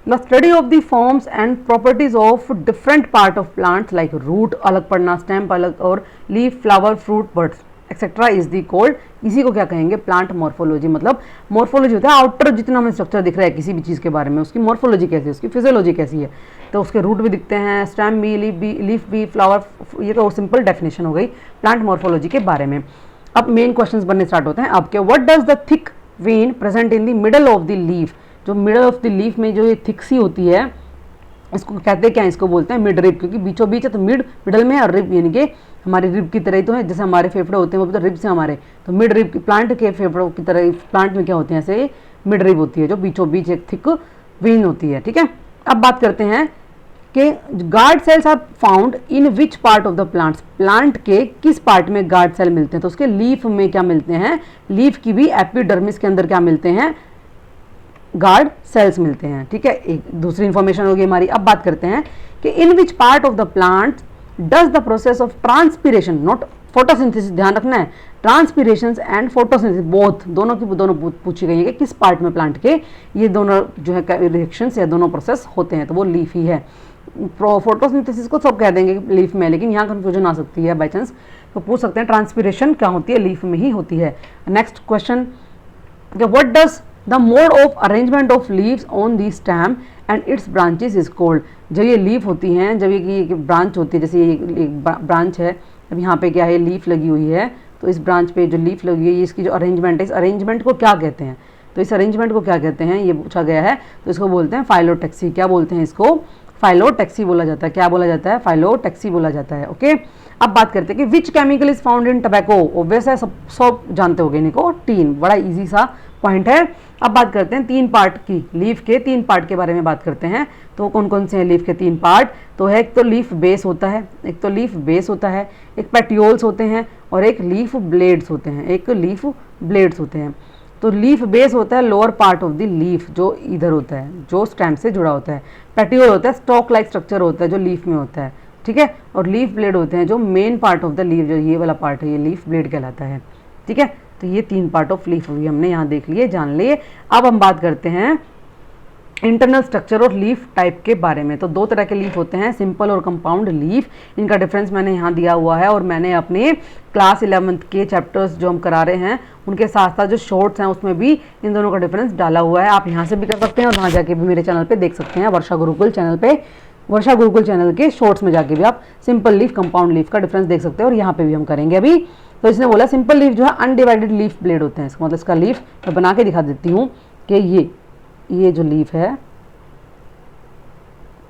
the study of the forms and properties of different part of plants like root अलग पढ़ना, स्टेम अलग, और leaf, flower, fruit, buds etcetera is the called. इसी को क्या कहेंगे, प्लांट मॉर्फोलॉजी। मतलब मॉर्फोलॉजी होता है आउटर जितना हमें स्ट्रक्चर दिख रहा है किसी भी चीज़ के बारे में, उसकी मॉर्फोलॉजी कैसी है, उसकी फिजियोलॉजी कैसी है। तो उसके रूट भी दिखते हैं, स्टेम भी, लीफ भी, फ्लावर, ये तो सिंपल डेफिनेशन हो गई प्लांट मॉर्फोलॉजी के बारे में। अब मेन क्वेश्चंस बनने स्टार्ट होते हैं आपके। What does the thick when present in the middle of the leaf. जो मिडल ऑफ द लीफ में जो ये थिक सी होती है, इसको कहते हैं क्या, इसको बोलते हैं मिड रिब, क्योंकि बीचों बीच है तो मिडल में, और रिब यानी कि हमारे रिब की तरह ही तो है, जैसे हमारे फेफड़े होते हैं वो भी तो रिब से हमारे, तो मिड रिब, प्लांट के फेफड़ों की तरह प्लांट में क्या होते हैं, ऐसे मिड रिब होती है जो बीचों बीच एक थिक वेन होती है, ठीक है। अब बात करते हैं कि guard cells are found in which part of the plants. Plant के किस पार्ट में गार्ड सेल मिलते हैं, तो उसके लीफ में क्या मिलते हैं, लीफ की भी एपिडर्मिस के अंदर क्या मिलते हैं, गार्ड सेल्स मिलते हैं, ठीक है। एक दूसरी इंफॉर्मेशन होगी हमारी। अब बात करते हैं कि in which part of the plant does the process of transpiration, not photosynthesis, ध्यान रखना है, ट्रांसपीरेशन एंड फोटोसिंथेसिस बोथ, दोनों पूछी गई है कि किस पार्ट में प्लांट के ये दोनों जो है रिएक्शंस या दोनों प्रोसेस होते हैं, तो वो लीफ ही है। फोटोसिंथेसिस को सब कह देंगे लीफ में, लेकिन यहाँ कंफ्यूजन आ सकती है बाई चांस, तो पूछ सकते हैं ट्रांसपीरेशन क्या होती है, लीफ में ही होती है। Next question, what does the mode of arrangement of leaves on the stem and it's branches is called. जब ये लीफ होती हैं, जब ये ब्रांच होती है, जैसे ये एक ब्रांच है, अब यहाँ पे क्या है, लीफ लगी हुई है, तो इस ब्रांच पे जो लीफ लगी हुई है, इसकी जो अरेंजमेंट है, इस अरेंजमेंट को क्या कहते हैं, तो इस अरेंजमेंट को क्या कहते हैं, ये पूछा गया है, तो इसको बोलते हैं फाइलोटैक्सी। क्या बोलते हैं इसको, फाइलोटैक्सी बोला जाता है। क्या बोला जाता है, फाइलोटैक्सी बोला जाता है, ओके। अब बात करते हैं कि which chemical is found in tobacco. Obvious है, सब जानते होंगे इनको, टीन, बड़ा इजी सा पॉइंट है। अब बात करते हैं तीन पार्ट की, लीफ के तीन पार्ट के बारे में बात करते हैं। तो कौन कौन से हैं लीफ के तीन पार्ट, तो है एक तो लीफ बेस होता है, एक तो लीफ बेस होता है, एक पेटियोल्स होते हैं, और एक लीफ ब्लेड्स होते हैं, एक लीफ ब्लेड्स होते हैं। तो लीफ बेस होता है lower part of the leaf, जो इधर होता है, जो स्टेम से जुड़ा होता है। पेटियोल होता है स्टॉक लाइक स्ट्रक्चर होता है जो लीफ में होता है, ठीक है। और लीफ ब्लेड होते हैं जो main part of the leaf, जो ये वाला पार्ट है, ये लीफ ब्लेड कहलाता है, ठीक है। तो ये तीन पार्ट ऑफ लीफ भी हमने यहाँ देख लिए, जान लिए। अब हम बात करते हैं इंटरनल स्ट्रक्चर और लीफ टाइप के बारे में। तो दो तरह के लीफ होते हैं, सिंपल और कंपाउंड लीफ। इनका डिफरेंस मैंने यहाँ दिया हुआ है और मैंने अपने क्लास 11th के चैप्टर्स जो हम करा रहे हैं उनके साथ साथ जो शॉर्ट्स हैं उसमें भी इन दोनों का डिफरेंस डाला हुआ है। आप यहाँ से भी कर सकते हैं और वहाँ जाके भी मेरे चैनल पर देख सकते हैं, वर्षा गुरुकुल चैनल पर, वर्षा गुरुकुल चैनल के शॉर्ट्स में जाके भी आप सिंपल लीफ कंपाउंड लीफ का डिफरेंस देख सकते हैं और यहाँ पे भी हम करेंगे अभी। तो इसने बोला सिंपल लीफ जो है अनडिवाइडेड लीफ ब्लेड होते हैं, इसका मतलब इसका लीफ मैं बना के दिखा देती हूँ कि ये जो लीफ है,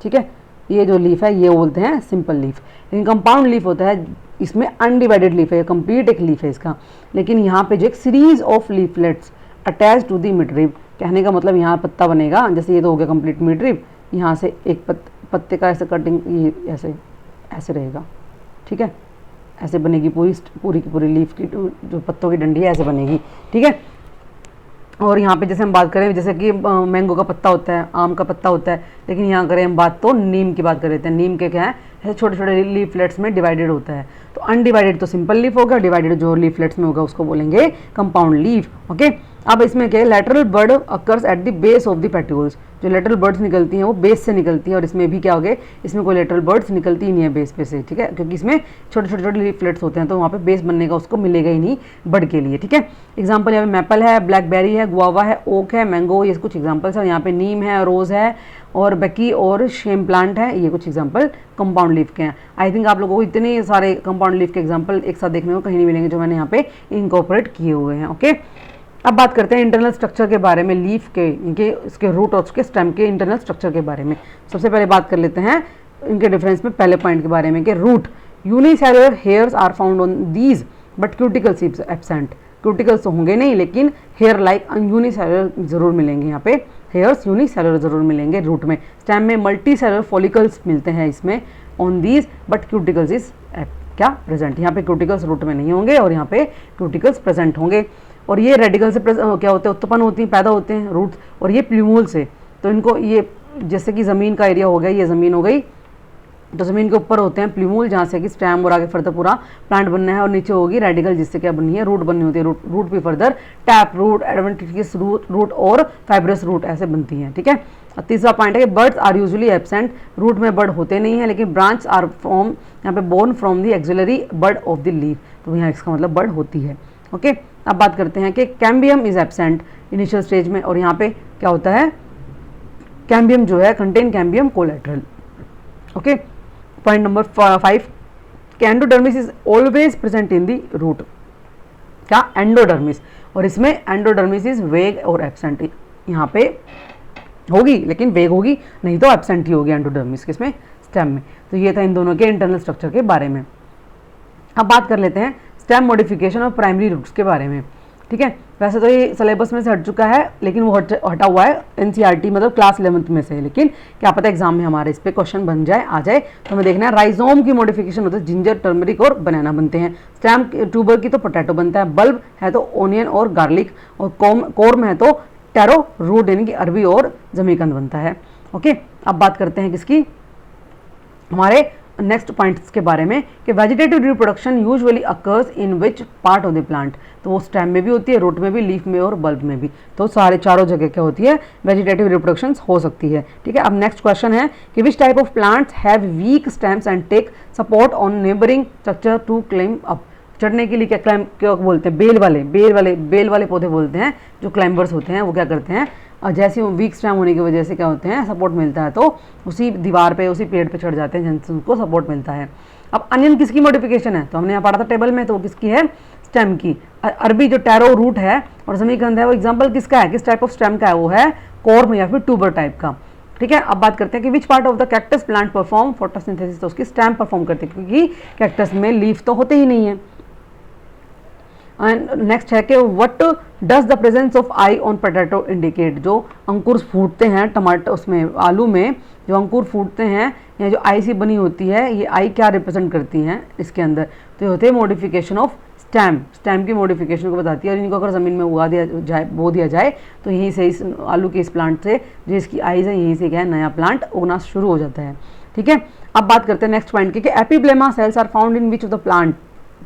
ठीक है, ये जो लीफ है ये बोलते हैं सिंपल लीफ। लेकिन कंपाउंड लीफ होता है, इसमें अनडिवाइडेड लीफ है, कंप्लीट एक लीफ है इसका, लेकिन यहाँ पे जो एक series of leaflets attach to the midrib, कहने का मतलब यहाँ पत्ता बनेगा, जैसे ये तो हो गया कंप्लीट मिडरिब, यहाँ से एक पत्ते का ऐसे कटिंग ये ऐसे रहेगा, ठीक है, ऐसे बनेगी पूरी की पूरी लीफ की जो पत्तों की डंडी है ऐसे बनेगी, ठीक है। और यहाँ पे जैसे हम बात करें, जैसे कि मैंगो का पत्ता होता है, आम का पत्ता होता है, लेकिन यहाँ करें हम बात तो नीम की बात कर रहे थे। नीम के क्या है, ऐसे छोटे छोटे लीफलेट्स में डिवाइडेड होता है। तो अनडिवाइडेड तो सिंपल लीफ होगा, डिवाइडेड जो लीफलेट्स में होगा उसको बोलेंगे कंपाउंड लीफ। ओके, अब इसमें क्या है, lateral bud occurs at the base of the petioles, जो लेटरल बर्ड्स निकलती हैं वो बेस से निकलती है, और इसमें भी क्या हो गया, इसमें कोई लेटरल बर्ड्स निकलती ही नहीं है बेस पे से, ठीक है, क्योंकि इसमें छोटे छोटे लीफलेट्स होते हैं, तो वहाँ पे बेस बनने का उसको मिलेगा ही नहीं बर्ड के लिए, ठीक है। एग्जाम्पल यहाँ पे मैपल है, ब्लैकबेरी है, गुआवा है, ओक है, मैंगो, ये कुछ एग्जाम्पल्स है। यहाँ पे नीम है, रोज है, और बेकी और शेम प्लांट है, ये कुछ एग्जाम्पल कंपाउंड लीफ के हैं। आई थिंक आप लोगों को इतने सारे कंपाउंड लीफ के एग्जाम्पल एक साथ देखने को कहीं नहीं मिलेंगे जो मैंने यहाँ पे इनकॉर्पोरेट किए हुए हैं। ओके, अब बात करते हैं इंटरनल स्ट्रक्चर के बारे में, लीफ के, इनके इसके रूट और उसके स्टेम के इंटरनल स्ट्रक्चर के बारे में। सबसे पहले बात कर लेते हैं इनके डिफरेंस में, पहले पॉइंट के बारे में कि root, unicellular hairs are found on these but cuticles is absent. Cuticles तो होंगे नहीं, लेकिन हेयर लाइक यूनिसेलुलर जरूर मिलेंगे, यहाँ पे हेयर्स यूनिसेलुलर जरूर मिलेंगे रूट में। स्टेम में मल्टी सेलुलर फॉलिकल्स मिलते हैं इसमें on these but cuticles is क्या प्रेजेंट। यहाँ पे क्यूटिकल्स रूट में नहीं होंगे और यहाँ पे क्यूटिकल्स प्रेजेंट होंगे। और ये रेडिकल से क्या होते हैं, उत्पन्न होती हैं, पैदा होते हैं रूट, और ये प्ल्यूमूल से। तो इनको ये जैसे कि ज़मीन का एरिया हो गया, ये ज़मीन हो गई, तो ज़मीन के ऊपर होते हैं प्ल्यूमूल, जहाँ से कि स्टेम और आगे फर्दर पूरा प्लांट बनना है, और नीचे होगी रेडिकल जिससे क्या बननी है, रूट बननी होती है। रूट भी further tap root, adventitious root और फाइब्रस रूट ऐसे बनती हैं, ठीक है। और तीसरा पॉइंट है कि buds are usually absent, root में बर्ड होते नहीं हैं, लेकिन ब्रांच आर फ्रॉम, यहाँ पे borne from the axillary bud of the leaf, तो यहाँ इसका मतलब बर्ड होती है। ओके, अब बात करते हैं कि cambium is absent initial stage में, और यहाँ पे क्या होता है, कैम्बियम जो है contain cambium collateral. Okay, point number 5, endodermis is always present in the root, क्या एंडोडर्मिस, और इसमें एंडोडर्मिस इज वेग और एब्सेंट, यहाँ पे होगी लेकिन वेग होगी, नहीं तो एब्सेंट ही होगी एंडोडर्मिस किसमें, स्टेम में। तो ये था इन दोनों के इंटरनल स्ट्रक्चर के बारे में। अब बात कर लेते हैं स्टेम मॉडिफिकेशन और प्राइमरी रूट्स के बारे में, ठीक है। वैसे तो ये सिलेबस में से हट चुका है, लेकिन वो हटा हुआ है एनसीईआरटी मतलब क्लास 11th में से, लेकिन क्या पता एग्जाम में हमारे इस पे क्वेश्चन बन जाए, आ जाए, तो हमें देखना है। राइजोम की मॉडिफिकेशन होता है, जिंजर, टर्मरिक और बनाना बनते हैं। स्टेम ट्यूबर की तो पोटैटो बनता है, बल्ब है तो ओनियन और गार्लिक, और कॉर्म है तो टैरो रूट यानी कि अरबी और जमीकंद बनता है। ओके, अब बात करते हैं किसकी, हमारे नेक्स्ट पॉइंट्स के बारे में कि vegetative reproduction usually occurs in which part of the plant, तो वो स्टेम में भी होती है, रूट में भी, लीफ में और बल्ब में भी, तो सारे चारों जगह क्या होती है, वेजिटेटिव रिप्रोडक्शन हो सकती है, ठीक है। अब नेक्स्ट क्वेश्चन है कि which type of plants have weak stems and take support on neighbouring structure to climb up, चढ़ने के लिए क्या बोलते हैं, बेल वाले पौधे बोलते हैं, जो क्लाइंबर्स होते हैं वो क्या करते हैं, और जैसे वीक स्टेम होने की वजह से क्या होते हैं, सपोर्ट मिलता है, तो उसी दीवार पे, उसी पेड़ पे चढ़ जाते हैं जिनसे उनको सपोर्ट मिलता है। अब अनियन किसकी मॉडिफिकेशन है, तो हमने यहाँ पढ़ा था टेबल में, तो वो किसकी है, स्टेम की। अरबी जो टैरो रूट है और जमीकंद है, वो एग्जाम्पल किसका है, किस टाइप ऑफ स्टेम का है, वो है कॉर्म या फिर ट्यूबर टाइप का, ठीक है। अब बात करते हैं कि which part of the cactus plant perform photosynthesis, तो उसकी स्टेम परफॉर्म करती है, क्योंकि कैक्टस में लीफ तो होते ही नहीं है। एंड नेक्स्ट है कि what does the presence of I on potato indicate, जो अंकुर फूटते हैं टमाटर उसमें आलू में जो अंकुर फूटते हैं, या जो आई सी बनी होती है, ये आई क्या रिप्रेजेंट करती हैं इसके अंदर, तो ये होते हैं मॉडिफिकेशन ऑफ स्टेम की मॉडिफिकेशन को बताती है। और इनको अगर ज़मीन में उगा दिया जाए, बो दिया जाए, तो यहीं से इस आलू के इस प्लांट से जो इसकी आईज है, यहीं से क्या है, नया प्लांट उगना शुरू हो जाता है, ठीक है। अब बात करते हैं नेक्स्ट पॉइंट की कि epiblema cells are found in which of the plant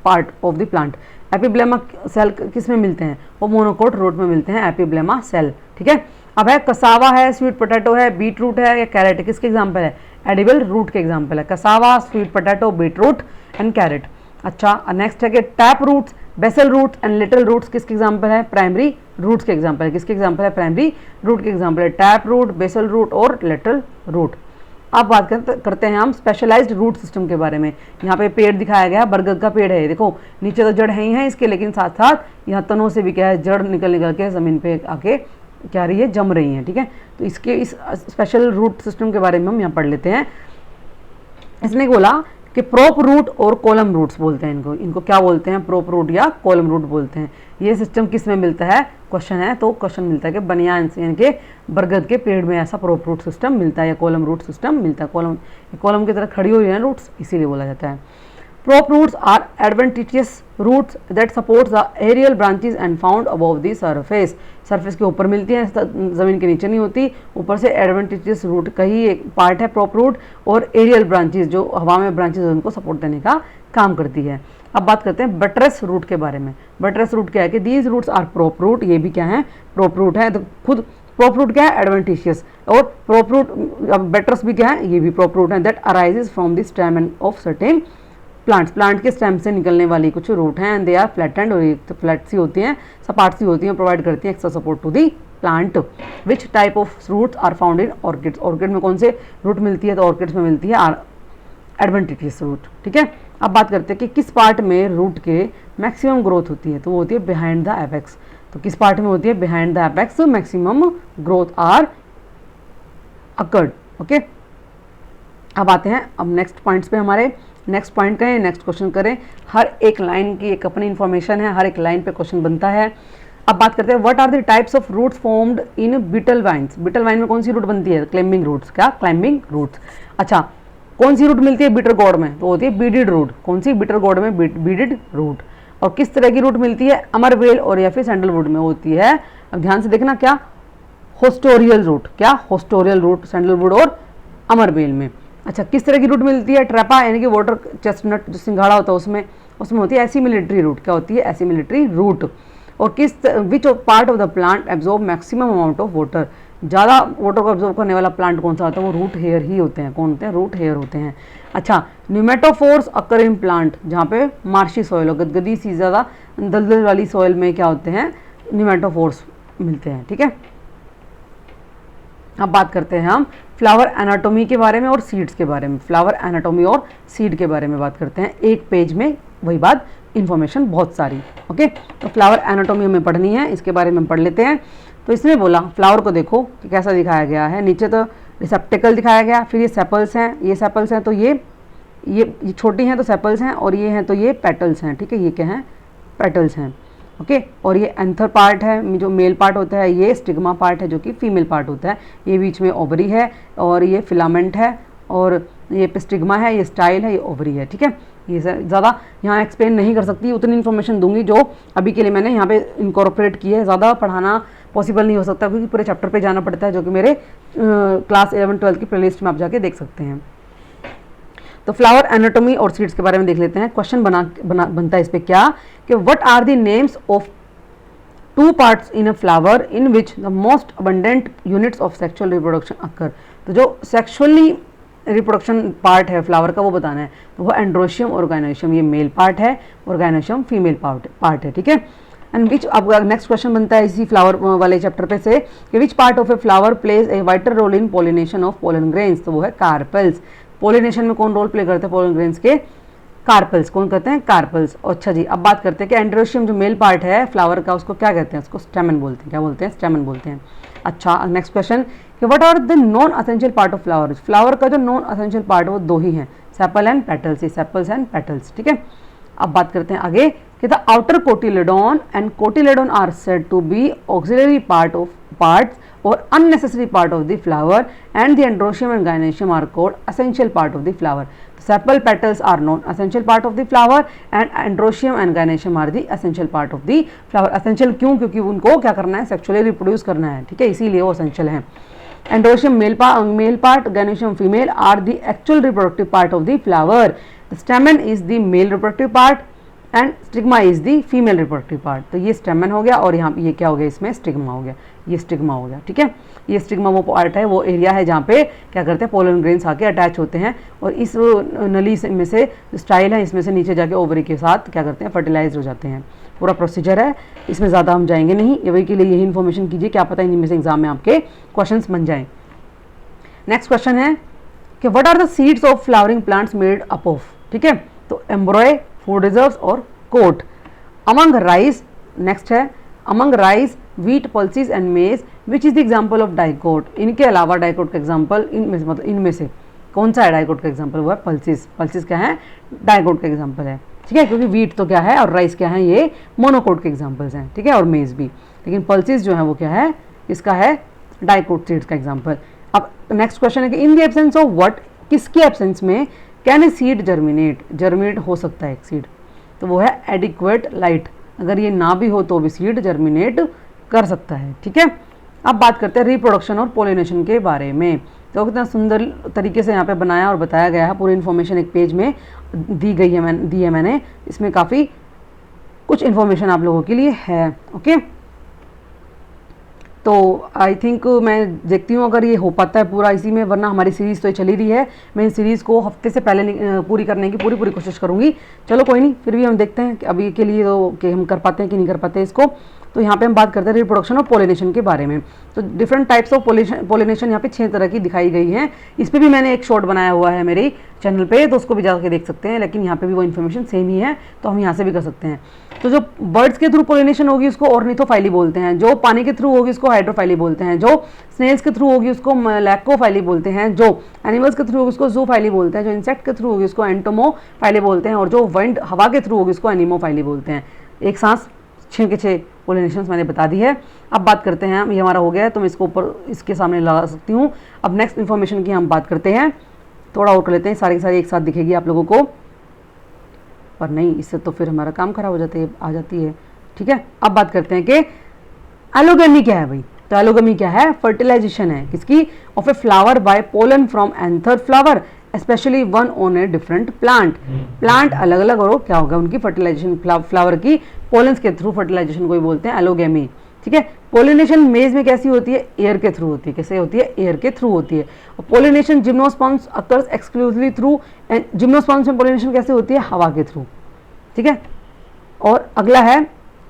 part of the plant, epiblema cell किस में मिलते हैं, वो मोनोकोट रूट में मिलते हैं एपिब्लेमा सेल, ठीक है। अब है कसावा है, स्वीट पोटैटो है, बीट रूट है या कैरेट है, किसके एग्जाम्पल है? एडिबल रूट के एग्जाम्पल है, cassava, sweet potato, beet root and carrot. अच्छा नेक्स्ट है कि tap roots, basal roots and little roots किसके एग्जाम्पल है? प्राइमरी रूट्स के एग्जाम्पल है। किसके एग्जाम्पल है? प्राइमरी रूट के एग्जाम्पल है, टैप रूट, बेसल रूट और लिटिल रूट। अब बात करते हैं हम स्पेशलाइज्ड रूट सिस्टम के बारे में। यहाँ पे पेड़ दिखाया गया है, बरगद का पेड़ है, देखो नीचे तो जड़ है ही है इसके, लेकिन साथ साथ यहाँ तनों से भी क्या है, जड़ निकल निकल के ज़मीन पे आके क्या रही है, जम रही है। ठीक है, तो इसके इस स्पेशल रूट सिस्टम के बारे में हम यहाँ पढ़ लेते हैं। इसने बोला कि प्रोप रूट और कॉलम रूट्स बोलते हैं इनको क्या बोलते हैं? प्रोप रूट या कॉलम रूट बोलते हैं। ये सिस्टम किस में मिलता है? क्वेश्चन है, तो क्वेश्चन मिलता है कि बनियान से, यानी कि बरगद के पेड़ में ऐसा प्रोप रूट सिस्टम मिलता है या कॉलम रूट सिस्टम मिलता है। कॉलम की तरह खड़ी हुई है रूट्स, इसीलिए बोला जाता है। Prop roots are adventitious roots that supports the aerial branches and found above the surface. Surface के ऊपर मिलती है, ज़मीन के नीचे नहीं होती। ऊपर से एडवेंटिशियस रूट का ही एक पार्ट है प्रॉप रूट, और एरियल ब्रांचेस जो हवा में ब्रांचेस उनको सपोर्ट देने का काम करती है। अब बात करते हैं बटरस रूट के बारे में। बटरस रूट क्या है कि these roots are prop root, ये भी क्या है? प्रॉप रूट है। तो खुद प्रॉप रूट क्या है? एडवेंटिशियस। और प्रॉप रूट बटरस भी क्या है? ये भी प्रॉप रूट है। That arises from the stem of certain plant के स्टेम से निकलने वाली कुछ रूट हैं, दे आर फ्लैटेंड, और तो फ्लैट सी होती हैं, सपाट सी होती हैं, प्रोवाइड करती हैं extra support to the plant. Which type of roots are found in orchids? Orchid में कौन से रूट मिलती है? तो ऑर्किड्स में मिलती है एडवेंटिशियस रूट। ठीक है, अब बात करते हैं कि किस पार्ट में रूट के मैक्सिमम ग्रोथ होती है? तो वो होती है बिहाइंड द एपेक्स। तो किस पार्ट में होती है? Behind the apex maximum growth are occurred. Okay, अब आते हैं अब नेक्स्ट पॉइंट्स पे। हमारे नेक्स्ट पॉइंट करें, नेक्स्ट क्वेश्चन करें। हर एक लाइन की एक अपनी इन्फॉर्मेशन है, हर एक लाइन पे क्वेश्चन बनता है। अब बात करते हैं what are the types of roots formed in betel vines. Betel vine में कौन सी रूट बनती है? Climbing roots. क्या? Climbing roots. अच्छा, कौन सी रूट मिलती है बिटर गॉर्ड में? तो होती है बीडिड रूट। कौन सी? बिटर गॉर्ड में बीडिड रूट। और किस तरह की रूट मिलती है? अमरवेल और या फिर सैंडलवुड में होती है। अब ध्यान से देखना, क्या? होस्टोरियल रूट। क्या? होस्टोरियल रूट सैंडलवुड और अमरवेल में। अच्छा, किस तरह की रूट मिलती है? ट्रैपा यानी कि वाटर चेस्टनट जो सिंघाड़ा होता है उसमें होती है एसिमिलिटरी रूट। क्या होती है? एसिमिलिटरी रूट। और किस विच part of the plant absorb maximum amount of water? ज़्यादा वाटर को एब्जॉर्ब करने वाला प्लांट कौन सा होता है? वो रूट हेयर ही होते हैं। कौन होते हैं? रूट हेयर होते हैं। अच्छा, न्यूमेटोफोर्स अकर इन प्लांट, जहाँ पे मार्शी सॉइल हो, गदगदी सी ज़्यादा दलदल वाली सॉइल में क्या होते हैं? न्यूमेटोफोर्स मिलते हैं। ठीक है, अब बात करते हैं हम फ्लावर एनाटॉमी के बारे में और सीड्स के बारे में। फ्लावर एनाटॉमी और सीड के बारे में बात करते हैं, एक पेज में वही बात, इन्फॉर्मेशन बहुत सारी। ओके, तो फ्लावर एनाटॉमी हमें पढ़नी है, इसके बारे में पढ़ लेते हैं। तो इसमें बोला फ्लावर को देखो कि कैसा दिखाया गया है। नीचे तो रिसेप्टिकल दिखाया गया, फिर ये सेपल्स हैं, ये सेपल्स हैं, तो ये छोटी हैं तो सेपल्स हैं, और ये हैं तो ये पेटल्स हैं। ठीक है, ये क्या हैं? पेटल्स हैं। ओके, और ये एंथर पार्ट है, जो मेल पार्ट होता है, ये स्टिग्मा पार्ट है जो कि फीमेल पार्ट होता है। ये बीच में ओवरी है, और ये फिलामेंट है, और ये स्टिग्मा है, ये स्टाइल है, ये ओवरी है। ठीक है, ये ज़्यादा यहाँ एक्सप्लेन नहीं कर सकती, उतनी इन्फॉर्मेशन दूंगी जो अभी के लिए मैंने यहाँ पे इनकॉर्पोरेट की है। ज़्यादा पढ़ाना पॉसिबल नहीं हो सकता क्योंकि पूरे चैप्टर पे जाना पड़ता है, जो कि मेरे क्लास 11-12 की प्लेलिस्ट में आप जाके देख सकते हैं। तो फ्लावर एनाटॉमी और सीड्स के बारे में देख लेते हैं। क्वेश्चन बनता है इस पे क्या कि what are the names of two parts in a flower in which the most abundant units of sexual reproduction occur. तो जो सेक्सुअली रिप्रोडक्शन पार्ट है फ्लावर का वो बताना है। तो वो एंड्रोशियम और गायनोशियम, ये मेल पार्ट है, और गायनोशियम फीमेल पार्ट है। ठीक है, एंड विच, अब नेक्स्ट क्वेश्चन बनता है इसी फ्लावर वाले चैप्टर पे से कि which part of a flower plays a vital role in pollination of pollen grains. तो वो है कार्पेल्स। पोलिनेशन में कौन रोल प्ले करते हैं पोलन ग्रेन्स के? कार्पल्स। कौन करते हैं? कार्पल्स। अच्छा जी, अब बात करते हैं कि एंड्रोशियम जो मेल पार्ट है फ्लावर का, उसको क्या कहते हैं? उसको स्टेमन बोलते हैं। क्या बोलते हैं? स्टेमन बोलते हैं। अच्छा, नेक्स्ट क्वेश्चन कि what are the non essential part of flower. Flower का जो नॉन असेंशियल पार्ट है वो दो ही हैं, sepal and petals. Sepals and petals. ठीक है, अब बात करते हैं आगे कि the outer cotyledon and cotyledon are said to be auxiliary parts or unnecessary part of the flower, and the androecium and gynoecium are called essential part of the flower. Sepal petals are non-essential part of the flower and androecium and gynoecium are the essential part of the flower. Essential क्यों? क्योंकि उनको क्या करना है? Sexually reproduce करना है। ठीक है, इसीलिए वो essential है। Androecium male part, gynoecium female are the actual reproductive part of the flower. The stamen is the male reproductive part and stigma is the female reproductive part. तो ये स्टेमन हो गया और यहाँ ये क्या हो गया, इसमें स्टिग्मा हो गया, ये स्टिग्मा हो गया। ठीक है, ये स्टिग्मा वो पार्ट है, वो एरिया है जहाँ पे क्या करते हैं, पोलन ग्रेन्स आके अटैच होते हैं और इस नली में से स्टाइल है, इसमें से नीचे जाके ओवरी के साथ क्या करते हैं, फर्टिलाइज हो जाते हैं। पूरा प्रोसीजर है, इसमें ज़्यादा हम जाएंगे नहीं, ये वही के लिए यही इन्फॉर्मेशन कीजिए, क्या पता इनमें से एग्जाम में आपके क्वेश्चन बन जाएँ। नेक्स्ट क्वेश्चन है कि what are the seeds of flowering plants made up of. ठीक है, तो एम्ब्रॉय, फूड रिजर्व्स और कोट। अमंग राइस, नेक्स्ट है among rice, wheat, pulses and maize which is the example of dicot. इनके अलावा dicot का एग्जाम्पल इनमें से, मतलब इनमें से कौन सा है डाइकोट का एग्जाम्पल, वो है पल्सिस। पल्सिस क्या है, डाइकोट का एग्जाम्पल है। ठीक है, क्योंकि व्हीट तो क्या है और राइस क्या है, ये मोनोकोट के एग्जाम्पल्स हैं। ठीक है, और मेज भी, लेकिन पल्सिस जो है वो क्या है, इसका है डाइकोट सीड्स का एग्जाम्पल। अब नेक्स्ट क्वेश्चन है कि in the absence of what, किसके एब्सेंस में can a seed germinate, germinate हो सकता है एक सीड, तो वो है एडिक्वेट लाइट। अगर ये ना भी हो तो भी सीड जर्मिनेट कर सकता है। ठीक है, अब बात करते हैं रिप्रोडक्शन और पोलिनेशन के बारे में। तो कितना सुंदर तरीके से यहाँ पे बनाया और बताया गया है, पूरी इन्फॉर्मेशन एक पेज में दी है मैंने, इसमें काफ़ी कुछ इन्फॉर्मेशन आप लोगों के लिए है। ओके, तो आई थिंक मैं देखती हूँ अगर ये हो पाता है पूरा इसी में, वरना हमारी सीरीज़ तो ये चली रही है, मैं इन सीरीज़ को हफ्ते से पहले पूरी करने की पूरी कोशिश करूँगी। चलो कोई नहीं, फिर भी हम देखते हैं कि अभी के लिए तो कि हम कर पाते हैं कि नहीं कर पाते इसको। तो यहाँ पे हम बात करते हैं रिप्रोडक्शन और पोलिनेशन के बारे में। तो डिफरेंट टाइप्स ऑफ पोलिनेशन यहाँ पे 6 तरह की दिखाई गई हैं। इस पर भी मैंने एक शॉर्ट बनाया हुआ है मेरे चैनल पे, तो उसको भी जाकर देख सकते हैं, लेकिन यहाँ पे भी वो इन्फॉर्मेशन सेम ही है, तो हम यहाँ से भी कर सकते हैं। तो जो बर्ड्स के थ्रू पोलिनेशन होगी उसको ऑर्निथोफाइली बोलते हैं, जो पानी के थ्रू होगी उसको हाइड्रोफाइली बोलते हैं, जो स्नेल्स के थ्रू होगी उसको लैक्कोफाइली बोलते हैं, जो एनिमल्स के थ्रू होगी उसको जूफाइली बोलते हैं, जो इंसेक्ट के थ्रू होगी उसको एंटोमोफाइली बोलते हैं, और जो विंड हवा के थ्रू होगी उसको एनिमोफाइली बोलते हैं। एक सांस 6 के 6 पोलिनेशंस मैंने बता दी है। अब बात करते हैं, ये हमारा हो गया है तो मैं इसको ऊपर इसके सामने लगा सकती हूँ। अब नेक्स्ट इन्फॉर्मेशन की हम बात करते हैं, थोड़ा और कर लेते हैं, सारी की सारी एक साथ दिखेगी आप लोगों को, पर नहीं इससे तो फिर हमारा काम खराब हो जाता है, आ जाती है। ठीक है, अब बात करते हैं कि एलोगेमी क्या है भाई। तो एलोगेमी क्या है, फर्टिलाइजेशन है किसकी, of a flower by pollen from anther flower specially one on a different plant. Plant अलग अलग और क्या होगा उनकी फर्टिलाइजेशन, फ्लावर की पोलन्स के थ्रू फर्टिलाइजेशन को ही बोलते हैं एलोगेमी। ठीक है, पोलिनेशन मेज में कैसी होती है, एयर के थ्रू होती है। कैसे होती है, एयर के थ्रू होती है। और pollination gymnosperms occurs exclusively through, and gymnosperms में पोलिनेशन कैसे होती है, हवा के थ्रू। ठीक है, और अगला है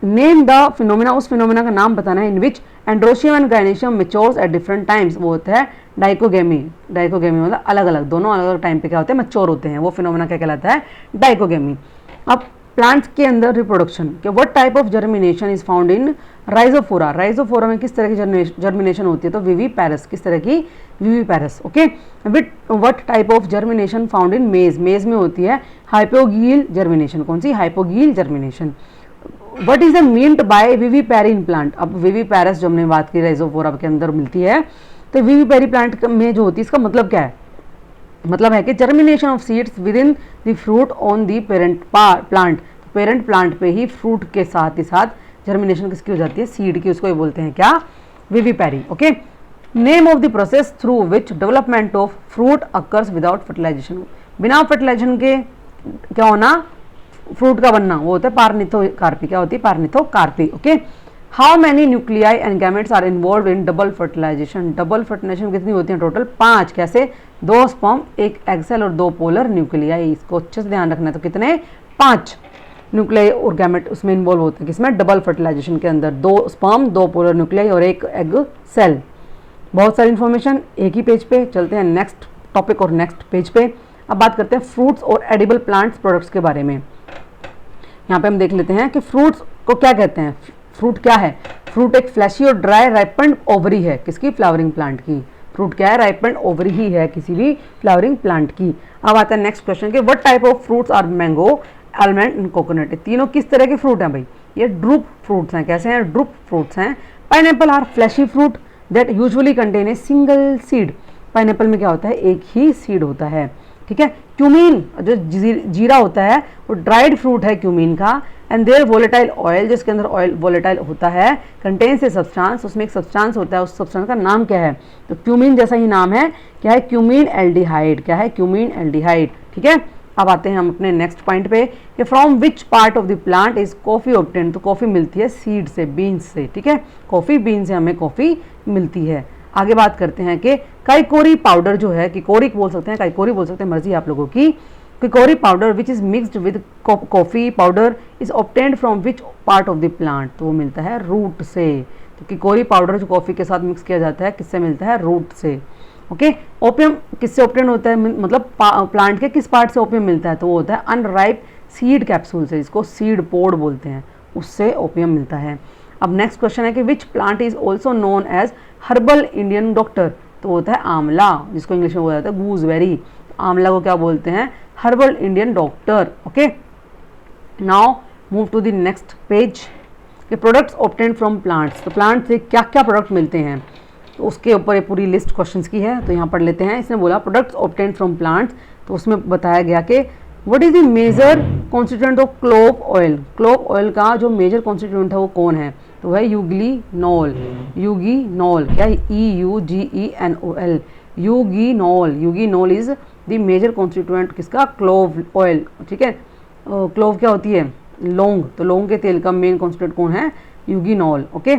नेम द फिनोमिना, उस फिनोमिना का नाम बताना है in which androecium and gynoecium matures at different times. वो होता है डाइकोगेमी। डाइकोगेमी मतलब अलग अलग, दोनों अलग अलग टाइम पे क्या होते हैं, मैच्योर होते हैं, वो फिनोमिना क्या कहलाता है, डाइकोगेमी। अब प्लांट्स के अंदर रिप्रोडक्शन के what type of germination is found in Rhizophora. Rhizophora में किस तरह की जर्मिनेशन होती है, तो विविपैरस, किस तरह की, viviparous. Okay, with what type of germination found in maize, maize में होती है हाइपोगील जर्मिनेशन। कौन सी, hypogeal germination. What is the meant by vivipary in plant. अब विविपैरस जो हमने बात की राइजोफोरा के अंदर मिलती है, तो विविपैरी प्लांट में जो होती है इसका मतलब क्या है, मतलब है कि germination of seeds with in the fruit on the parent plant. Parent plant पे ही फ्रूट के साथ ही साथ जर्मिनेशन किसकी हो जाती है, सीड की, उसको बोलते हैं क्या, vivipary. Okay, name of the process through which development of fruit occurs without fertilization. बिना फर्टिलाइजेशन के क्या होना, फ्रूट का बनना, वो होता है पार्निथोकार्पी। क्या होती है, parthenocarpy. Okay, how many nuclei and gametes are involve in double fertilization. Double fertilization कितनी होती है, टोटल 5। कैसे, 2 स्पर्म, 1 एग सेल और 2 पोलर न्यूक्लियाई। इसको अच्छे से ध्यान रखना है। तो कितने, 5 न्यूक्लियाई और गैमेट उसमें इन्वॉल्व होते हैं, किसमें, डबल फर्टिलाइजेशन के अंदर। 2 स्पर्म, 2 पोलर न्यूक्लियाई और 1 एग सेल। बहुत सारी इन्फॉर्मेशन एक ही पेज पे। चलते हैं नेक्स्ट टॉपिक और नेक्स्ट पेज पे। अब बात करते हैं फ्रूट्स और एडिबल प्लांट्स प्रोडक्ट्स के बारे में। यहाँ पे हम देख लेते हैं कि फ्रूट्स को क्या कहते हैं। फ्रूट क्या है, फ्रूट एक फ्लैशी और ड्राई राइपेंड ओवरी है, किसकी, फ्लावरिंग प्लांट की। फ्रूट क्या है, राइपेंड ओवरी ही है किसी भी फ्लावरिंग प्लांट की। अब आता है नेक्स्ट क्वेश्चन के what type of fruits are mango, almond and coconut. तीनों किस तरह के फ्रूट हैं भाई, ये ड्रूप फ्रूट्स हैं। कैसे हैं, ड्रूप फ्रूट्स हैं। Pineapple are fleshy fruit that usually contain a single seed. Pineapple में क्या होता है, एक ही सीड होता है। ठीक है, क्यूमीन जो जीरा होता है वो ड्राइड फ्रूट है क्यूमीन का, एंड देयर वोलेटाइल ऑयल, जिसके अंदर ऑयल वोलेटाइल होता है, कंटेन्स ए सब्सटेंस, उसमें एक सब्सटेंस होता है, उस सब्सटेंस का नाम क्या है, तो क्यूमीन जैसा ही नाम है, क्या है, क्यूमीन एल्डिहाइड। क्या है, क्यूमीन एल्डिहाइड। ठीक है, अब आते हैं हम अपने नेक्स्ट पॉइंट पे कि from which part of the plant is coffee obtain. तो कॉफ़ी मिलती है सीड से, बीन्स से, ठीक है, कॉफ़ी बीन से हमें कॉफ़ी मिलती है। आगे बात करते हैं कि काइकोरी पाउडर जो है, किकोरी बोल सकते हैं, काइकोरी बोल सकते हैं, मर्जी आप लोगों की। Chicory powder which is mixed with coffee powder is obtained from which part of the plant. तो वो मिलता है रूट से। तो किकोरी पाउडर जो कॉफ़ी के साथ मिक्स किया जाता है किससे मिलता है, रूट से। ओके, ओपियम किससे ऑब्टेन होता है, मतलब प्लांट के किस पार्ट से ओपियम मिलता है, तो वो होता है अनराइप सीड कैप्सूल से, इसको सीड पोड बोलते हैं, उससे ओपियम मिलता है। अब नेक्स्ट क्वेश्चन है कि which plant is also known as herbal Indian doctor. तो होता है आंवला, जिसको इंग्लिश में बोला जाता है गूजबेरी। आंवला को क्या बोलते हैं, herbal Indian doctor. Okay, now move to the next page कि प्रोडक्ट्स ऑब्टेन फ्रॉम प्लांट्स। तो प्लांट से क्या क्या प्रोडक्ट मिलते हैं, तो उसके ऊपर ये पूरी लिस्ट क्वेश्चंस की है, तो यहाँ पढ़ लेते हैं। इसने बोला प्रोडक्ट्स ऑब्टेन फ्रॉम प्लांट्स, तो उसमें बताया गया कि what is the major constituent of clove oil. Clove oil का जो मेजर कॉन्स्टिट्यूएंट है वो कौन है, तो है यूगिनॉल। यूगिनॉल क्या है, EUGENOL, eugenol. Eugenol is the major constituent किसका, क्लोव ऑयल, ठीक है। क्लोव क्या होती है, लौंग, तो लौंग के तेल का मेन कॉन्स्टिट्यूएंट कौन है, यूगिनॉल। ओके,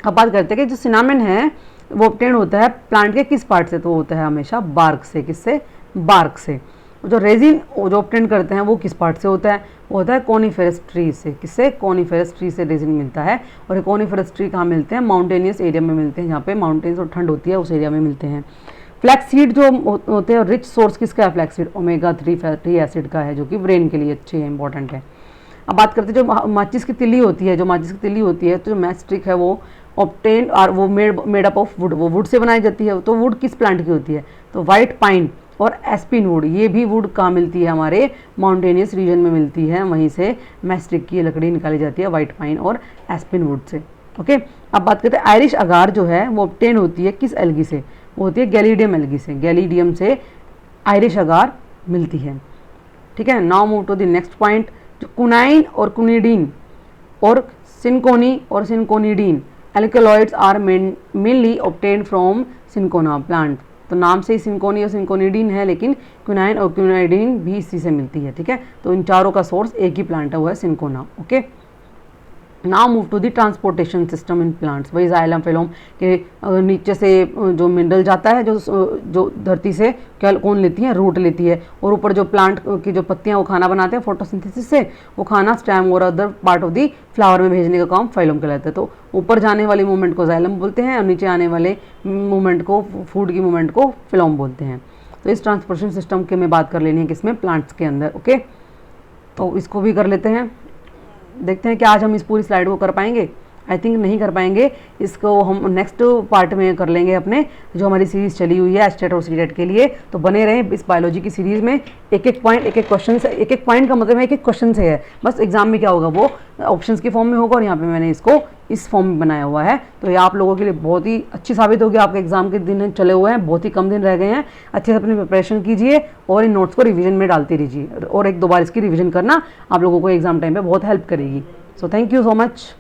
अब बात करते हैं कि जो सिनामिन है वो ऑब्टेन होता है प्लांट के किस पार्ट से, तो होता है हमेशा बार्क से। किससे, बार्क से। जो रेजिन जो ऑब्टेन करते हैं वो किस पार्ट से होता है, वो होता है कॉनिफेरस ट्री से। किससे, कॉनिफेरस ट्री से रेजिन मिलता है। और ये कॉनिफेरस ट्री कहाँ मिलते हैं, माउंटेनियस एरिया में मिलते हैं, जहाँ पे माउंटेन्स और ठंड होती है उस एरिया में मिलते हैं। फ्लैक्स सीड जो होते हैं, रिच सोर्स किसका है, flax seed OMEGA-3 fatty acid का है, जो कि ब्रेन के लिए अच्छे है, इंपॉर्टेंट है। अब बात करते हैं जो माचिस की तिल्ली होती है, जो माचिस की तिल्ली होती है, तो जो मैच स्टिक है वो ऑब्टेन और वो मेड अप ऑफ वुड, वो वुड से बनाई जाती है। तो वुड किस प्लांट की होती है, तो वाइट पाइन और एस्पिन वुड। ये भी वुड कहाँ मिलती है, हमारे माउंटेनियस रीजन में मिलती है, वहीं से मैच स्टिक की लकड़ी निकाली जाती है, वाइट पाइन और एस्पिन वुड से। ओके, अब बात करते हैं आयरिश अगार जो है वो ऑब्टेन होती है किस एल्गी से, वो होती है गैलीडियम एल्गी से। गैलीडियम से आयरिश अगार मिलती है, ठीक है। Now move to the next point, जो कुनाइन और कुनिडीन और सिनकोनी और cinchonidine alkaloids are mainly obtain from cinchona plant. तो नाम से ही सिनकोनी और सिनकोनिडीन है, लेकिन क्विनाइन और क्विनाइडीन भी इसी से मिलती है, ठीक है। तो इन चारों का सोर्स एक ही प्लांट है, वो है cinchona. Okay, now move to the transportation system in plants. वही जाइलम फिलोम के नीचे से जो मिनरल जाता है, जो धरती से क्या कौन लेती है, रूट लेती है, और ऊपर जो प्लांट की जो पत्तियां वो खाना बनाते हैं फोटोसिंथेसिस से, वो खाना स्टेम और other part of the flower में भेजने का काम फाइलम कहलाता है। तो ऊपर जाने वाली मूवमेंट को जाइलम बोलते हैं और नीचे आने वाले मूवमेंट को, फूड की मूवमेंट को फिलोम बोलते हैं। तो इस ट्रांसपोर्टेशन सिस्टम की हमें बात कर लेनी है किसमें, प्लांट्स के अंदर। ओके, तो इसको भी कर लेते हैं। देखते हैं कि आज हम इस पूरी स्लाइड को कर पाएंगे। आई थिंक नहीं कर पाएंगे, इसको हम नेक्स्ट पार्ट में कर लेंगे अपने, जो हमारी सीरीज़ चली हुई है एस्टेट और सीटेट के लिए। तो बने रहें इस बायोलॉजी की सीरीज़ में। एक एक पॉइंट, एक एक क्वेश्चन से, एक एक पॉइंट का मतलब है एक एक क्वेश्चन से है, बस एग्जाम में क्या होगा वो ऑप्शंस के फॉर्म में होगा, और यहाँ पे मैंने इसको इस फॉर्म में बनाया हुआ है। तो ये आप लोगों के लिए बहुत ही अच्छी साबित होगी। आपके एग्जाम के दिन चले हुए हैं, बहुत ही कम दिन रह गए हैं, अच्छे से अपनी प्रिपरेशन कीजिए और इन नोट्स को रिविजन में डालते रहिए, और एक दो बार इसकी रिविजन करना आप लोगों को एग्जाम टाइम पे बहुत हेल्प करेगी। So thank you so much.